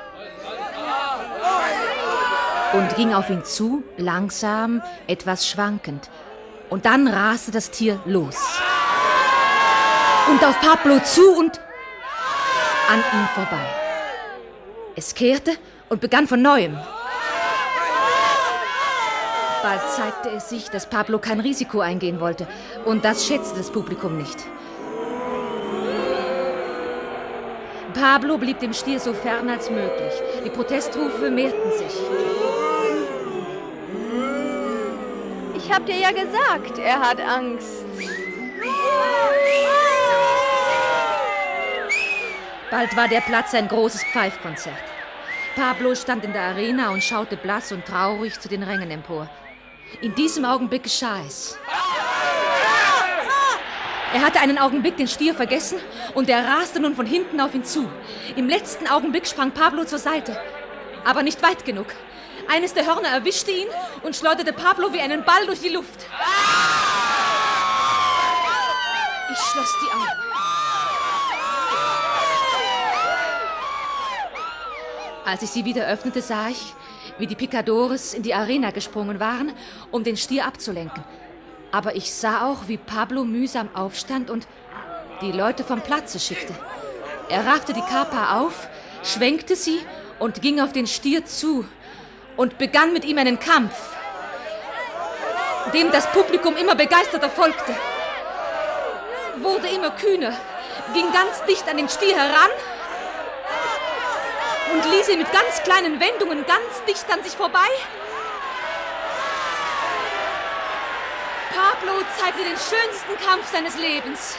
und ging auf ihn zu, langsam, etwas schwankend. Und dann raste das Tier los. Und auf Pablo zu und an ihm vorbei. Es kehrte und begann von Neuem. Bald zeigte es sich, dass Pablo kein Risiko eingehen wollte. Und das schätzte das Publikum nicht. Pablo blieb dem Stier so fern als möglich. Die Protestrufe mehrten sich. Ich hab dir ja gesagt, er hat Angst. Bald war der Platz ein großes Pfeifkonzert. Pablo stand in der Arena und schaute blass und traurig zu den Rängen empor. In diesem Augenblick geschah es. Er hatte einen Augenblick den Stier vergessen und er raste nun von hinten auf ihn zu. Im letzten Augenblick sprang Pablo zur Seite, aber nicht weit genug. Eines der Hörner erwischte ihn und schleuderte Pablo wie einen Ball durch die Luft. Ich schloss die Augen. Als ich sie wieder öffnete, sah ich, wie die Picadores in die Arena gesprungen waren, um den Stier abzulenken. Aber ich sah auch, wie Pablo mühsam aufstand und die Leute vom Platze schickte. Er raffte die Kapa auf, schwenkte sie und ging auf den Stier zu und begann mit ihm einen Kampf, dem das Publikum immer begeisterter folgte. Wurde immer kühner, ging ganz dicht an den Stier heran und ließ ihn mit ganz kleinen Wendungen ganz dicht an sich vorbei. Pablo zeigte den schönsten Kampf seines Lebens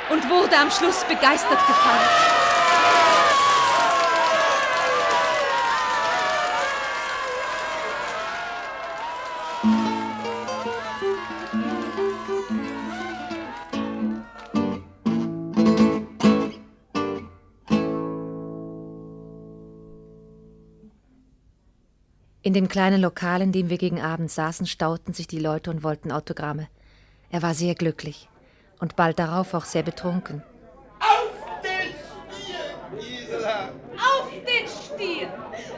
und wurde am Schluss begeistert gefeiert. In dem kleinen Lokal, in dem wir gegen Abend saßen, stauten sich die Leute und wollten Autogramme. Er war sehr glücklich und bald darauf auch sehr betrunken. Auf den Stier, Gisela! Auf den Stier!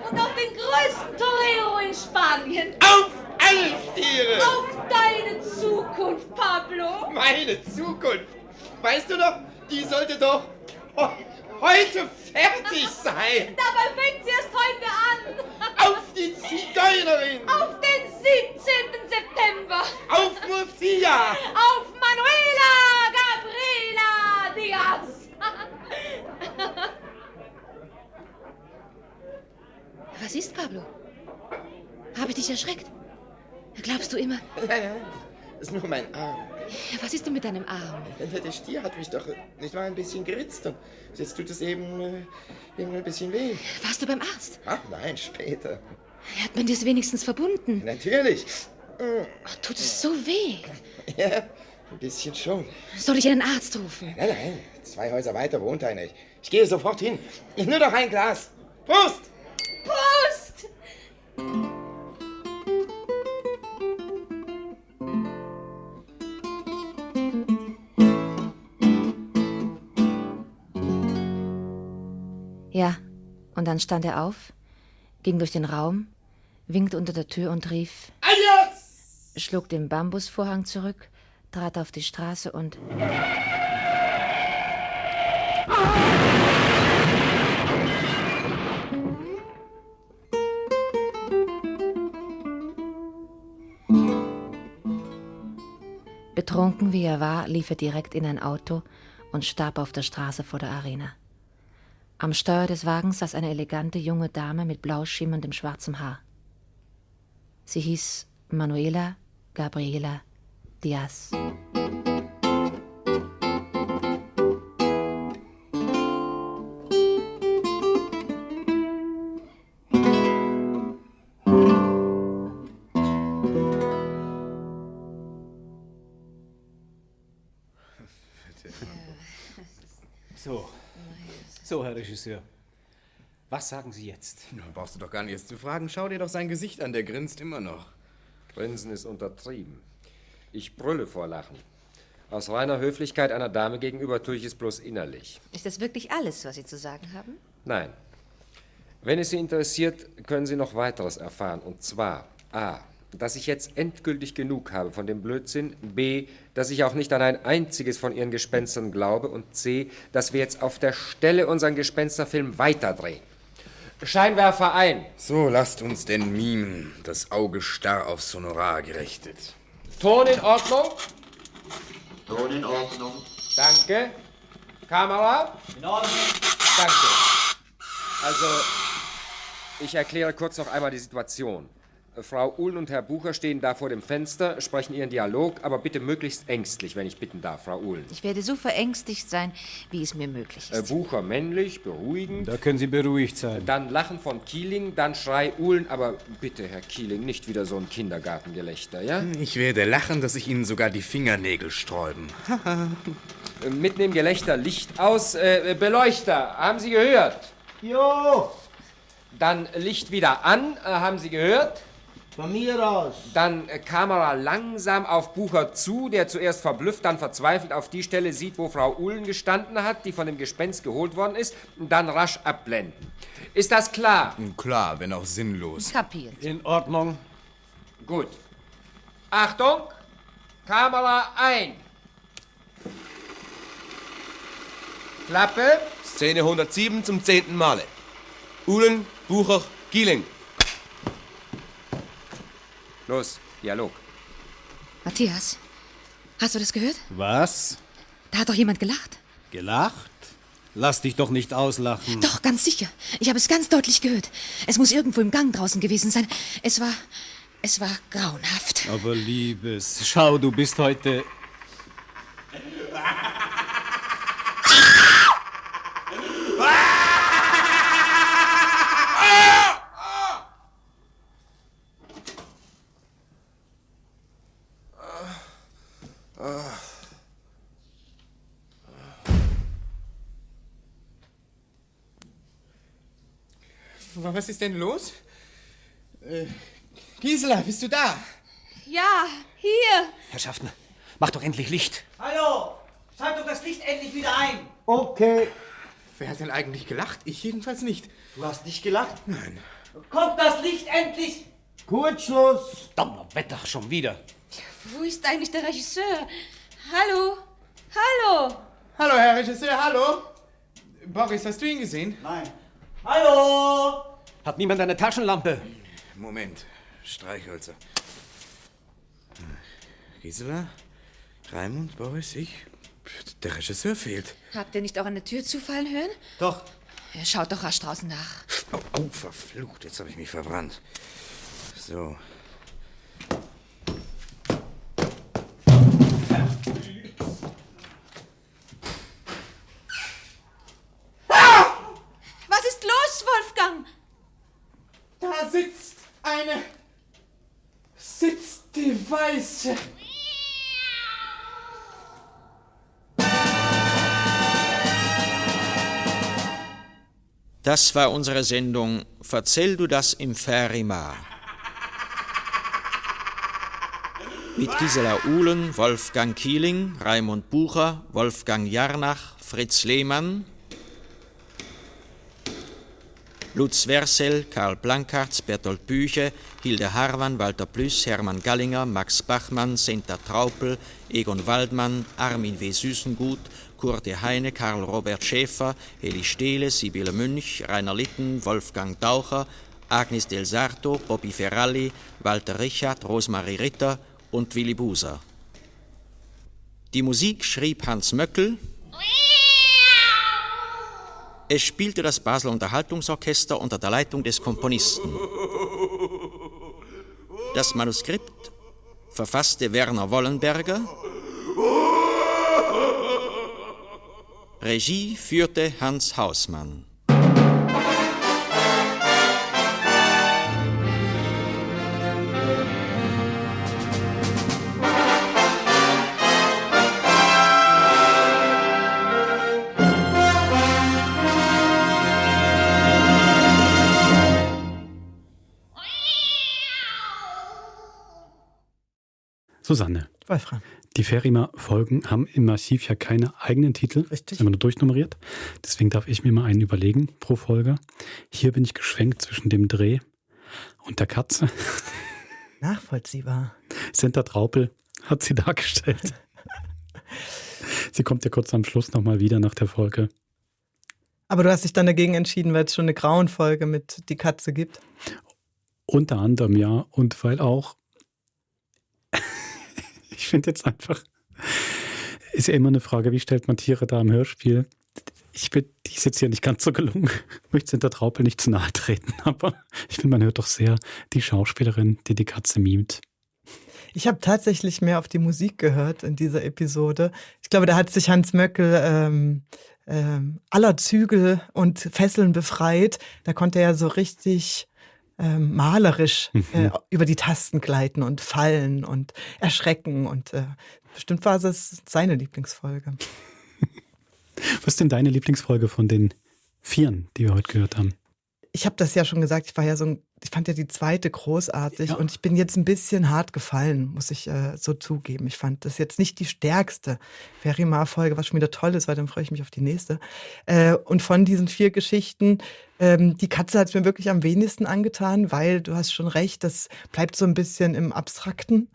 Und auf den größten Torero in Spanien! Auf alle Stiere! Auf deine Zukunft, Pablo! Meine Zukunft! Weißt du noch, die sollte doch heute fertig sein! Dabei fängt sie erst heute an! Auf die Zigeunerin! Auf den 17. September! Auf Murcia! Auf Manuela Gabriela Diaz! Was ist, Pablo? Habe ich dich erschreckt? Glaubst du immer? Nein, ist nur mein Arm. Was ist denn mit deinem Arm? Der Stier hat mich doch nicht mal ein bisschen geritzt und jetzt tut es eben ein bisschen weh. Warst du beim Arzt? Ach nein, später. Hat man dir es wenigstens verbunden? Natürlich. Ach, tut es so weh? Ja, ein bisschen schon. Soll ich einen Arzt rufen? Nein, 2 Häuser weiter wohnt einer. Ich gehe sofort hin. Nur noch ein Glas. Prost! Prost! Ja, und dann stand er auf, ging durch den Raum, winkte unter der Tür und rief Adios! Schlug den Bambusvorhang zurück, trat auf die Straße und... Betrunken wie er war, lief er direkt in ein Auto und starb auf der Straße vor der Arena. Am Steuer des Wagens saß eine elegante junge Dame mit blau schimmerndem schwarzem Haar. Sie hieß Manuela Gabriela Diaz. So, Herr Regisseur. Was sagen Sie jetzt? Na, brauchst du doch gar nicht erst zu fragen. Schau dir doch sein Gesicht an, der grinst immer noch. Grinsen ist untertrieben. Ich brülle vor Lachen. Aus reiner Höflichkeit einer Dame gegenüber tue ich es bloß innerlich. Ist das wirklich alles, was Sie zu sagen haben? Nein. Wenn es Sie interessiert, können Sie noch weiteres erfahren. Und zwar a. dass ich jetzt endgültig genug habe von dem Blödsinn, b. dass ich auch nicht an ein einziges von Ihren Gespenstern glaube und c. dass wir jetzt auf der Stelle unseren Gespensterfilm weiterdrehen. Scheinwerfer ein. So, lasst uns denn mimen, das Auge starr aufs Honorar gerichtet. Ton in Ordnung? Ton in Ordnung. Danke. Kamera? In Ordnung. Danke. Also, ich erkläre kurz noch einmal die Situation. Frau Uhlen und Herr Bucher stehen da vor dem Fenster, sprechen ihren Dialog, aber bitte möglichst ängstlich, wenn ich bitten darf, Frau Uhlen. Ich werde so verängstigt sein, wie es mir möglich ist. Bucher männlich, beruhigend. Da können Sie beruhigt sein. Dann Lachen von Kieling, dann Schrei Uhlen, aber bitte, Herr Kieling, nicht wieder so ein Kindergartengelächter, ja? Ich werde lachen, dass sich Ihnen sogar die Fingernägel sträuben. Mitten im Gelächter Licht aus. Beleuchter, haben Sie gehört? Jo! Dann Licht wieder an, haben Sie gehört? Von mir aus. Dann Kamera langsam auf Bucher zu, der zuerst verblüfft, dann verzweifelt auf die Stelle sieht, wo Frau Uhlen gestanden hat, die von dem Gespenst geholt worden ist, und dann rasch abblenden. Ist das klar? Klar, wenn auch sinnlos. Kapiert. In Ordnung. Gut. Achtung! Kamera ein! Klappe! Szene 107 zum 10. Male. Uhlen, Bucher, Kieling. Los, Dialog. Matthias, hast du das gehört? Was? Da hat doch jemand gelacht. Gelacht? Lass dich doch nicht auslachen. Doch, ganz sicher. Ich habe es ganz deutlich gehört. Es muss irgendwo im Gang draußen gewesen sein. Es war grauenhaft. Aber Liebes, schau, du bist heute... Was ist denn los? Gisela, bist du da? Ja, hier. Herrschaften, mach doch endlich Licht. Hallo! Schalt doch das Licht endlich wieder ein! Okay. Wer hat denn eigentlich gelacht? Ich jedenfalls nicht. Du hast nicht gelacht? Nein. Kommt das Licht endlich! Kurzschluss! Donnerwetter, schon wieder. Wo ist eigentlich der Regisseur? Hallo? Hallo? Hallo, Herr Regisseur, hallo? Boris, hast du ihn gesehen? Nein. Hallo! Hat niemand eine Taschenlampe? Moment, Streichhölzer. Gisela, Raimund, Boris, ich. Der Regisseur fehlt. Habt ihr nicht auch eine Tür zufallen hören? Doch. Schaut doch rasch draußen nach. Oh, verflucht, jetzt habe ich mich verbrannt. So. Was ist los, Wolfgang? Da sitzt die Weiße. Das war unsere Sendung Verzähl du das im Färimar. Mit Gisela Uhlen, Wolfgang Kieling, Raimund Bucher, Wolfgang Jarnach, Fritz Lehmann, Lutz Wersel, Karl Blankartz, Bertolt Büche, Hilde Harwan, Walter Plüss, Hermann Gallinger, Max Bachmann, Senta Traupel, Egon Waldmann, Armin W. Süßengut, Kurt Heine, Karl Robert Schäfer, Heli Stehle, Sibylle Münch, Rainer Litten, Wolfgang Taucher, Agnes Del Sarto, Bobby Ferralli, Walter Richard, Rosmarie Ritter und Willi Buser. Die Musik schrieb Hans Möckel. Es spielte das Basler Unterhaltungsorchester unter der Leitung des Komponisten. Das Manuskript verfasste Werner Wollenberger. Regie führte Hans Hausmann. Susanne. Wolfram. Die Ferima-Folgen haben im Archiv ja keine eigenen Titel. Richtig. Ist immer nur durchnummeriert. Deswegen darf ich mir mal einen überlegen pro Folge. Hier bin ich geschwenkt zwischen dem Dreh und der Katze. Nachvollziehbar. Senta Traupel hat sie dargestellt. Sie kommt ja kurz am Schluss nochmal wieder nach der Folge. Aber du hast dich dann dagegen entschieden, weil es schon eine Grauenfolge mit Die Katze gibt? Unter anderem, ja. Und weil auch, ich finde jetzt einfach, ist ja immer eine Frage, wie stellt man Tiere da im Hörspiel? Die ist jetzt hier nicht ganz so gelungen. Ich möchte Senta Traupel nicht zu nahe treten, aber ich finde, man hört doch sehr die Schauspielerin, die Katze mimt. Ich habe tatsächlich mehr auf die Musik gehört in dieser Episode. Ich glaube, da hat sich Hans Möckel aller Zügel und Fesseln befreit. Da konnte er so richtig malerisch über die Tasten gleiten und fallen und erschrecken. Und bestimmt war es seine Lieblingsfolge. Was ist denn deine Lieblingsfolge von den 4, die wir heute gehört haben? Ich habe das ja schon gesagt, ich fand ja die 2. großartig und ich bin jetzt ein bisschen hart gefallen, muss ich so zugeben. Ich fand das jetzt nicht die stärkste Ferima-Folge, was schon wieder toll ist, weil dann freue ich mich auf die nächste. Und von diesen 4 Geschichten, die Katze hat es mir wirklich am wenigsten angetan, weil du hast schon recht, das bleibt so ein bisschen im Abstrakten,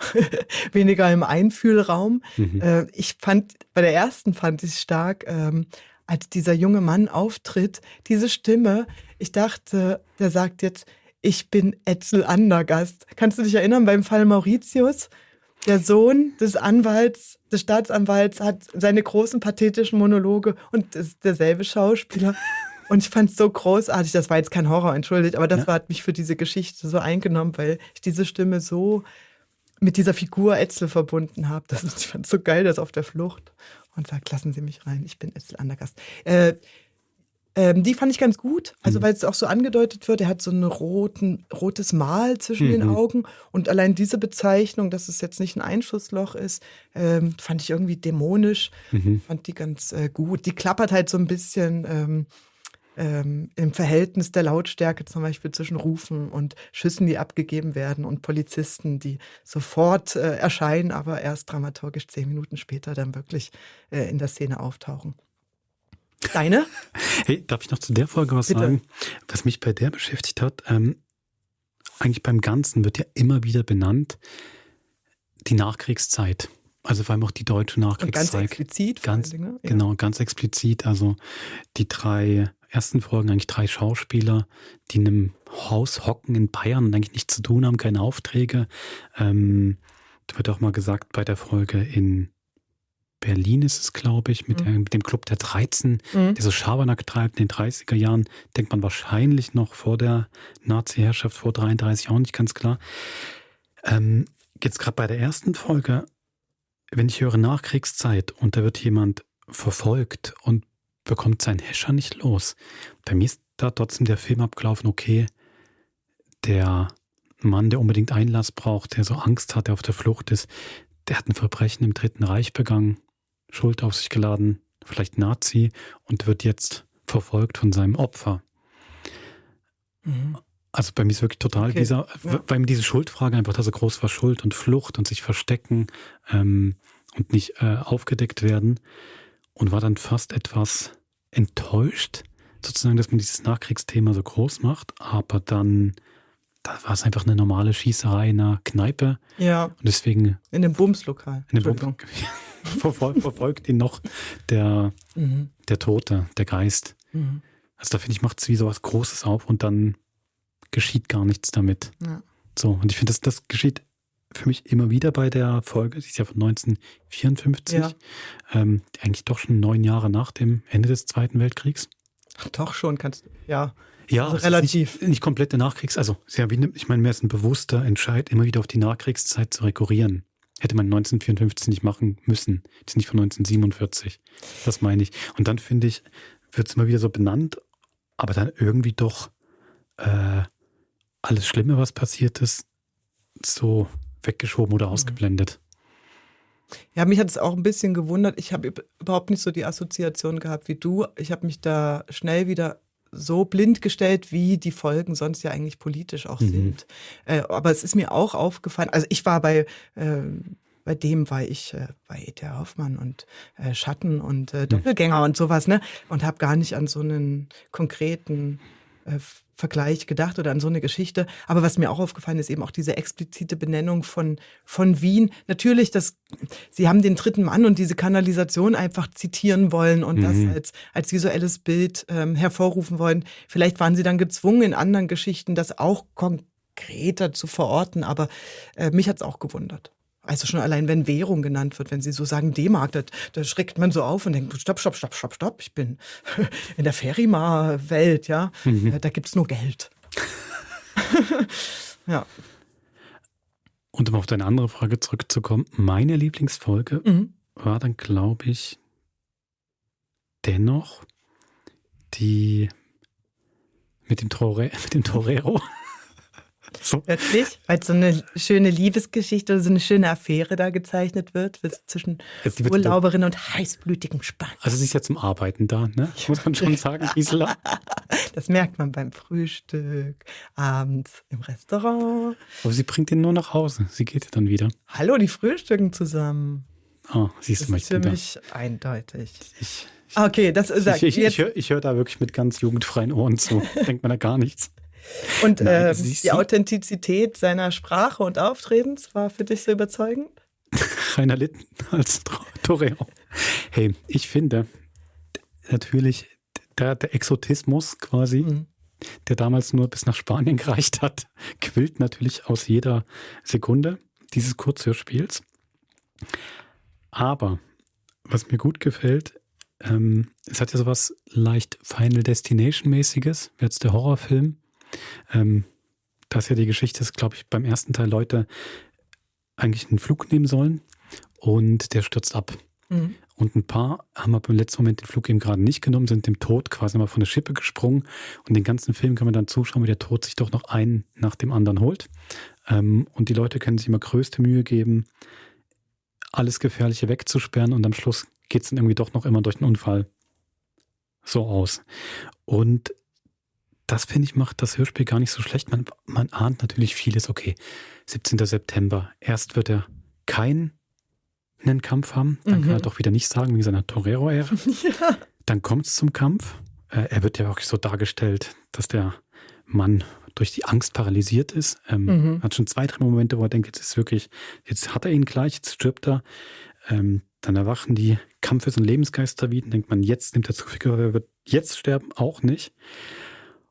weniger im Einfühlraum. Bei der ersten fand ich stark, als dieser junge Mann auftritt, diese Stimme, ich dachte, der sagt jetzt, ich bin Etzel Andergast. Kannst du dich erinnern, beim Fall Mauritius? Der Sohn des Staatsanwalts hat seine großen pathetischen Monologe und ist derselbe Schauspieler. Und ich fand es so großartig, das war jetzt kein Horror, entschuldigt, aber das hat mich für diese Geschichte so eingenommen, weil ich diese Stimme so mit dieser Figur Etzel verbunden habe. Ich fand es so geil, das auf der Flucht. Und sagt, lassen Sie mich rein, ich bin Etzel Andergast. Die fand ich ganz gut, also weil es auch so angedeutet wird, er hat so ein rotes Mal zwischen den Augen und allein diese Bezeichnung, dass es jetzt nicht ein Einschussloch ist, fand ich irgendwie dämonisch, fand die ganz gut. Die klappert halt so ein bisschen im Verhältnis der Lautstärke zum Beispiel zwischen Rufen und Schüssen, die abgegeben werden und Polizisten, die sofort erscheinen, aber erst dramaturgisch 10 Minuten später dann wirklich in der Szene auftauchen. Deine? Hey, darf ich noch zu der Folge was sagen? Was mich bei der beschäftigt hat, eigentlich beim Ganzen wird ja immer wieder benannt, die Nachkriegszeit. Also vor allem auch die deutsche Nachkriegszeit. Und ganz explizit. Genau, ganz explizit. Also die 3 ersten Folgen, eigentlich 3 Schauspieler, die in einem Haus hocken in Bayern und eigentlich nichts zu tun haben, keine Aufträge. Da wird auch mal gesagt bei der Folge in Berlin ist es, glaube ich, mit dem Club der 13, der so Schabernack treibt in den 30er Jahren, denkt man wahrscheinlich noch vor der Nazi-Herrschaft, vor 33 auch nicht ganz klar. Jetzt gerade bei der ersten Folge, wenn ich höre Nachkriegszeit und da wird jemand verfolgt und bekommt seinen Häscher nicht los. Bei mir ist da trotzdem der Film abgelaufen, okay, der Mann, der unbedingt Einlass braucht, der so Angst hat, der auf der Flucht ist, der hat ein Verbrechen im Dritten Reich begangen, Schuld auf sich geladen, vielleicht Nazi und wird jetzt verfolgt von seinem Opfer. Also bei mir ist wirklich total weil mir diese Schuldfrage einfach, dass er groß war, Schuld und Flucht und sich verstecken und nicht aufgedeckt werden und war dann fast etwas enttäuscht, sozusagen, dass man dieses Nachkriegsthema so groß macht, aber dann da war es einfach eine normale Schießerei in einer Kneipe. Ja. Und deswegen. In einem Bumslokal. Verfolgt ihn noch der Tote, der Geist. Also da finde ich, macht es wie so was Großes auf und dann geschieht gar nichts damit. Ja. So, und ich finde, das geschieht für mich immer wieder bei der Folge, die ist ja von 1954, eigentlich doch schon 9 Jahre nach dem Ende des Zweiten Weltkriegs. Ach, doch schon, ja, also relativ. Nicht komplette also sehr wie, ich meine, mehr ist ein bewusster Entscheid, immer wieder auf die Nachkriegszeit zu rekurrieren. Hätte man 1954 nicht machen müssen. Die ist nicht von 1947. Das meine ich. Und dann finde ich, wird es immer wieder so benannt, aber dann irgendwie doch alles Schlimme, was passiert ist, so weggeschoben oder ausgeblendet. Ja, mich hat es auch ein bisschen gewundert. Ich habe überhaupt nicht so die Assoziation gehabt wie du. Ich habe mich da schnell wieder so blind gestellt, wie die Folgen sonst ja eigentlich politisch auch sind. Aber es ist mir auch aufgefallen, also ich war bei bei dem war ich bei E.T. Hoffmann und Schatten und Doppelgänger und sowas, ne? Und habe gar nicht an so einen konkreten Vergleich gedacht oder an so eine Geschichte. Aber was mir auch aufgefallen ist, eben auch diese explizite Benennung von Wien. Natürlich, sie haben den dritten Mann und diese Kanalisation einfach zitieren wollen und das als visuelles Bild hervorrufen wollen. Vielleicht waren sie dann gezwungen, in anderen Geschichten das auch konkreter zu verorten, aber mich hat's auch gewundert. Also schon allein, wenn Währung genannt wird, wenn sie so sagen D-Mark, da schreckt man so auf und denkt, stopp, ich bin in der Ferrimar-Welt, ja, da gibt's nur Geld. Ja. Und um auf deine andere Frage zurückzukommen, meine Lieblingsfolge war dann, glaube ich, dennoch die mit dem Torero. So. Wirklich? Weil so eine schöne Liebesgeschichte oder so eine schöne Affäre da gezeichnet wird zwischen Urlauberin und heißblütigem Spann. Also sie ist ja zum Arbeiten da, ne? Muss man schon sagen, Gisela. Das merkt man beim Frühstück, abends im Restaurant. Aber sie bringt ihn nur nach Hause. Sie geht dann wieder. Hallo, die frühstücken zusammen. Oh, siehst du mal, das ist für mich eindeutig. Okay, das ist ich höre da wirklich mit ganz jugendfreien Ohren zu. Denkt man da gar nichts. Und die Authentizität seiner Sprache und Auftretens war für dich so überzeugend? Rainer Litten als Torero. Hey, ich finde natürlich der Exotismus quasi, der damals nur bis nach Spanien gereicht hat, quillt natürlich aus jeder Sekunde dieses Kurzhörspiels. Aber was mir gut gefällt, es hat ja sowas leicht Final Destination-mäßiges, jetzt der Horrorfilm. Da ist ja die Geschichte, dass, glaube ich, beim ersten Teil Leute eigentlich einen Flug nehmen sollen und der stürzt ab. Und ein paar haben aber im letzten Moment den Flug eben gerade nicht genommen, sind dem Tod quasi mal von der Schippe gesprungen und den ganzen Film kann man dann zuschauen, wie der Tod sich doch noch einen nach dem anderen holt. Und die Leute können sich immer größte Mühe geben, alles Gefährliche wegzusperren und am Schluss geht es dann irgendwie doch noch immer durch den Unfall so aus. Und das, finde ich, macht das Hörspiel gar nicht so schlecht. Man ahnt natürlich vieles. Okay, 17. September. Erst wird er keinen Kampf haben. Dann kann er doch wieder nicht sagen, wegen seiner Torero-Ära. Ja. Dann kommt es zum Kampf. Er wird ja wirklich so dargestellt, dass der Mann durch die Angst paralysiert ist. Hat schon 2, 3 Momente, wo er denkt, jetzt hat er ihn gleich, jetzt stirbt er. Dann erwachen die Kampfes- und Lebensgeister wieder. Dann denkt man, jetzt nimmt er zu viel Körper, er wird jetzt sterben, auch nicht.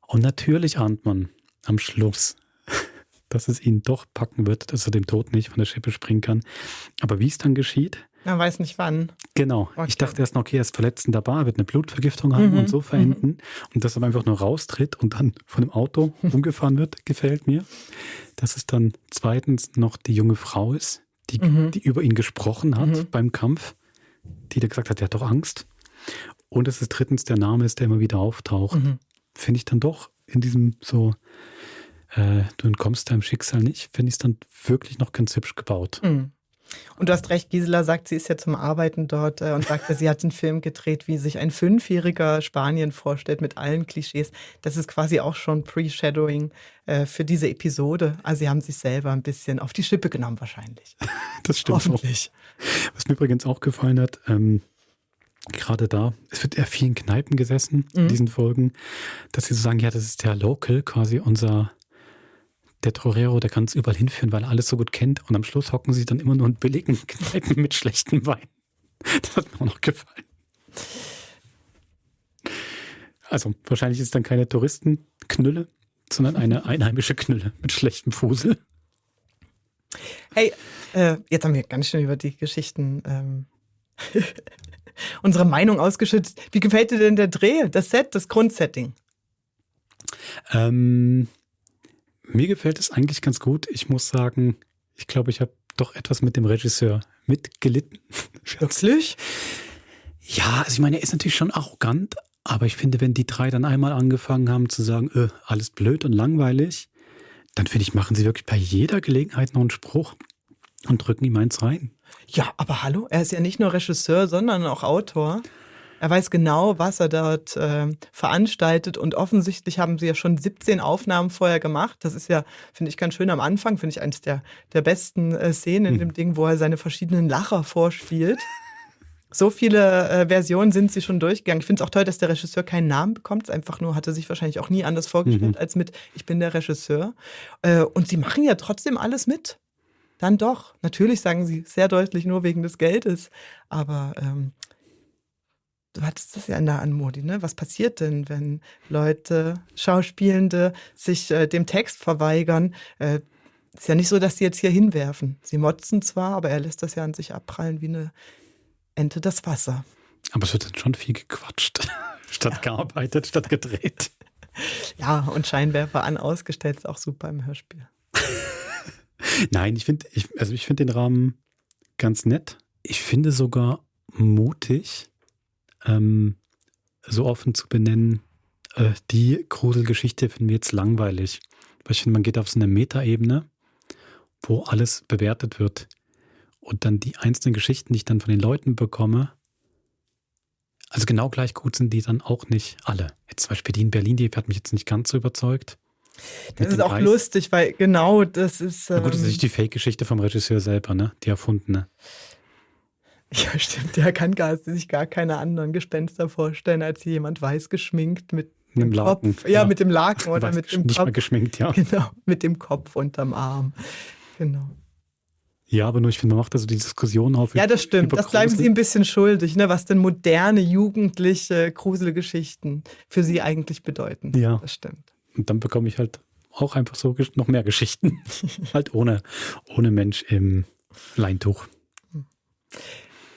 Und natürlich ahnt man am Schluss, dass es ihn doch packen wird, dass er dem Tod nicht von der Schippe springen kann. Aber wie es dann geschieht? Man weiß nicht wann. Genau. Okay. Ich dachte erst noch, okay, er ist verletzt und dabei, er wird eine Blutvergiftung haben und so verenden. Und dass er einfach nur raustritt und dann von dem Auto umgefahren wird, gefällt mir. Dass es dann zweitens noch die junge Frau ist, die über ihn gesprochen hat beim Kampf, die da gesagt hat, er hat doch Angst. Und dass es drittens der Name ist, der immer wieder auftaucht. Finde ich dann doch in diesem so, du entkommst deinem Schicksal nicht, finde ich es dann wirklich noch ganz hübsch gebaut. Und du hast recht, Gisela sagt, sie ist ja zum Arbeiten dort und sagte, sie hat einen Film gedreht, wie sich ein 5-jähriger Spanien vorstellt mit allen Klischees. Das ist quasi auch schon Pre-Shadowing für diese Episode. Also sie haben sich selber ein bisschen auf die Schippe genommen wahrscheinlich. Das stimmt. Hoffentlich. Auch. Was mir übrigens auch gefallen hat, gerade da, es wird eher viel in Kneipen gesessen in diesen Folgen, dass sie so sagen, ja, das ist der Local, quasi der Torero, der kann es überall hinführen, weil er alles so gut kennt und am Schluss hocken sie dann immer nur in billigen Kneipen mit schlechtem Wein. Das hat mir auch noch gefallen. Also wahrscheinlich ist es dann keine Touristenknülle, sondern eine einheimische Knülle mit schlechtem Fusel. Hey, jetzt haben wir ganz schön über die Geschichten unsere Meinung ausgeschützt. Wie gefällt dir denn der Dreh, das Set, das Grundsetting? Mir gefällt es eigentlich ganz gut. Ich muss sagen, ich glaube, ich habe doch etwas mit dem Regisseur mitgelitten. Wirklich? Ja, also ich meine, er ist natürlich schon arrogant, aber ich finde, wenn die 3 dann einmal angefangen haben zu sagen, alles blöd und langweilig, dann finde ich, machen sie wirklich bei jeder Gelegenheit noch einen Spruch und drücken ihm eins rein. Ja, aber hallo, er ist ja nicht nur Regisseur, sondern auch Autor. Er weiß genau, was er dort veranstaltet und offensichtlich haben sie ja schon 17 Aufnahmen vorher gemacht. Das ist ja, finde ich, ganz schön am Anfang, finde ich eines der besten Szenen in dem Ding, wo er seine verschiedenen Lacher vorspielt. So viele Versionen sind sie schon durchgegangen. Ich finde es auch toll, dass der Regisseur keinen Namen bekommt. Es einfach nur, hatte sich wahrscheinlich auch nie anders vorgestellt als mit ich bin der Regisseur. Und sie machen ja trotzdem alles mit. Dann doch. Natürlich sagen sie sehr deutlich nur wegen des Geldes. Aber du hattest das ja in der Anmodi, ne? Was passiert denn, wenn Leute, Schauspielende sich dem Text verweigern? Ist ja nicht so, dass sie jetzt hier hinwerfen. Sie motzen zwar, aber er lässt das ja an sich abprallen wie eine Ente das Wasser. Aber es wird dann schon viel gequatscht, statt gearbeitet, statt gedreht. Ja, und Scheinwerfer an ausgestellt ist auch super im Hörspiel. Nein, ich finde den Rahmen ganz nett. Ich finde sogar mutig, so offen zu benennen, die Gruselgeschichte finden wir jetzt langweilig. Weil ich finde, man geht auf so eine Metaebene, wo alles bewertet wird. Und dann die einzelnen Geschichten, die ich dann von den Leuten bekomme, also genau gleich gut sind die dann auch nicht alle. Jetzt zum Beispiel die in Berlin, die hat mich jetzt nicht ganz so überzeugt. Das ist auch lustig, weil genau das ist... Na gut, das ist nicht die Fake-Geschichte vom Regisseur selber, ne? Die erfundene. Ja, stimmt. Der kann sich gar keine anderen Gespenster vorstellen, als jemand weiß geschminkt mit dem Laken. Kopf. Ja, mit dem Laken oder weiß mit dem nicht Kopf. mehr geschminkt, ja. Genau, mit dem Kopf unterm Arm. Genau. Ja, aber nur, ich finde, man macht da so die Diskussion auf. Ja, das stimmt. Das bleiben Sie ein bisschen schuldig, ne? Was denn moderne, jugendliche Gruselgeschichten für Sie eigentlich bedeuten. Ja. Das stimmt. Und dann bekomme ich halt auch einfach so noch mehr Geschichten. Halt ohne Mensch im Leintuch.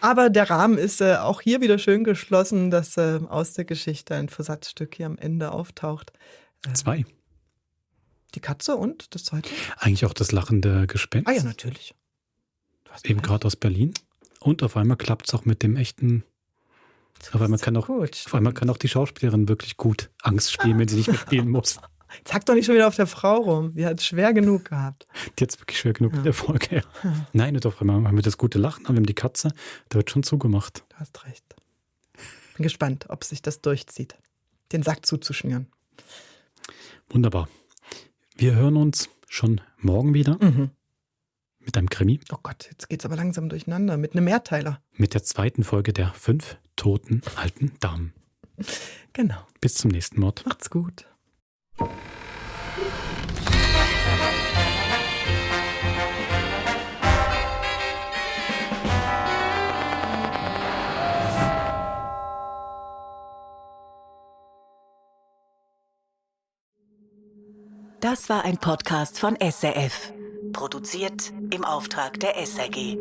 Aber der Rahmen ist auch hier wieder schön geschlossen, dass aus der Geschichte ein Versatzstück hier am Ende auftaucht. 2. Die Katze und das zweite? Eigentlich auch das lachende Gespenst. Ah ja, natürlich. Eben gerade aus Berlin. Und auf einmal klappt es auch mit dem echten. Auf einmal kann auch die Schauspielerin wirklich gut Angst spielen, wenn sie nicht mehr spielen muss. Zack doch nicht schon wieder auf der Frau rum. Die hat es schwer genug gehabt. Die hat es wirklich schwer genug in der Folge. Ja. Nein, und auf einmal haben wir das gute Lachen, haben wir die Katze, da wird schon zugemacht. Du hast recht. Bin gespannt, ob sich das durchzieht, den Sack zuzuschnüren. Wunderbar. Wir hören uns schon morgen wieder. Mit einem Krimi. Oh Gott, jetzt geht's aber langsam durcheinander. Mit einem Mehrteiler. Mit der zweiten Folge der 5 toten alten Damen. Genau. Bis zum nächsten Mord. Macht's gut. Das war ein Podcast von SRF. Produziert im Auftrag der SRG.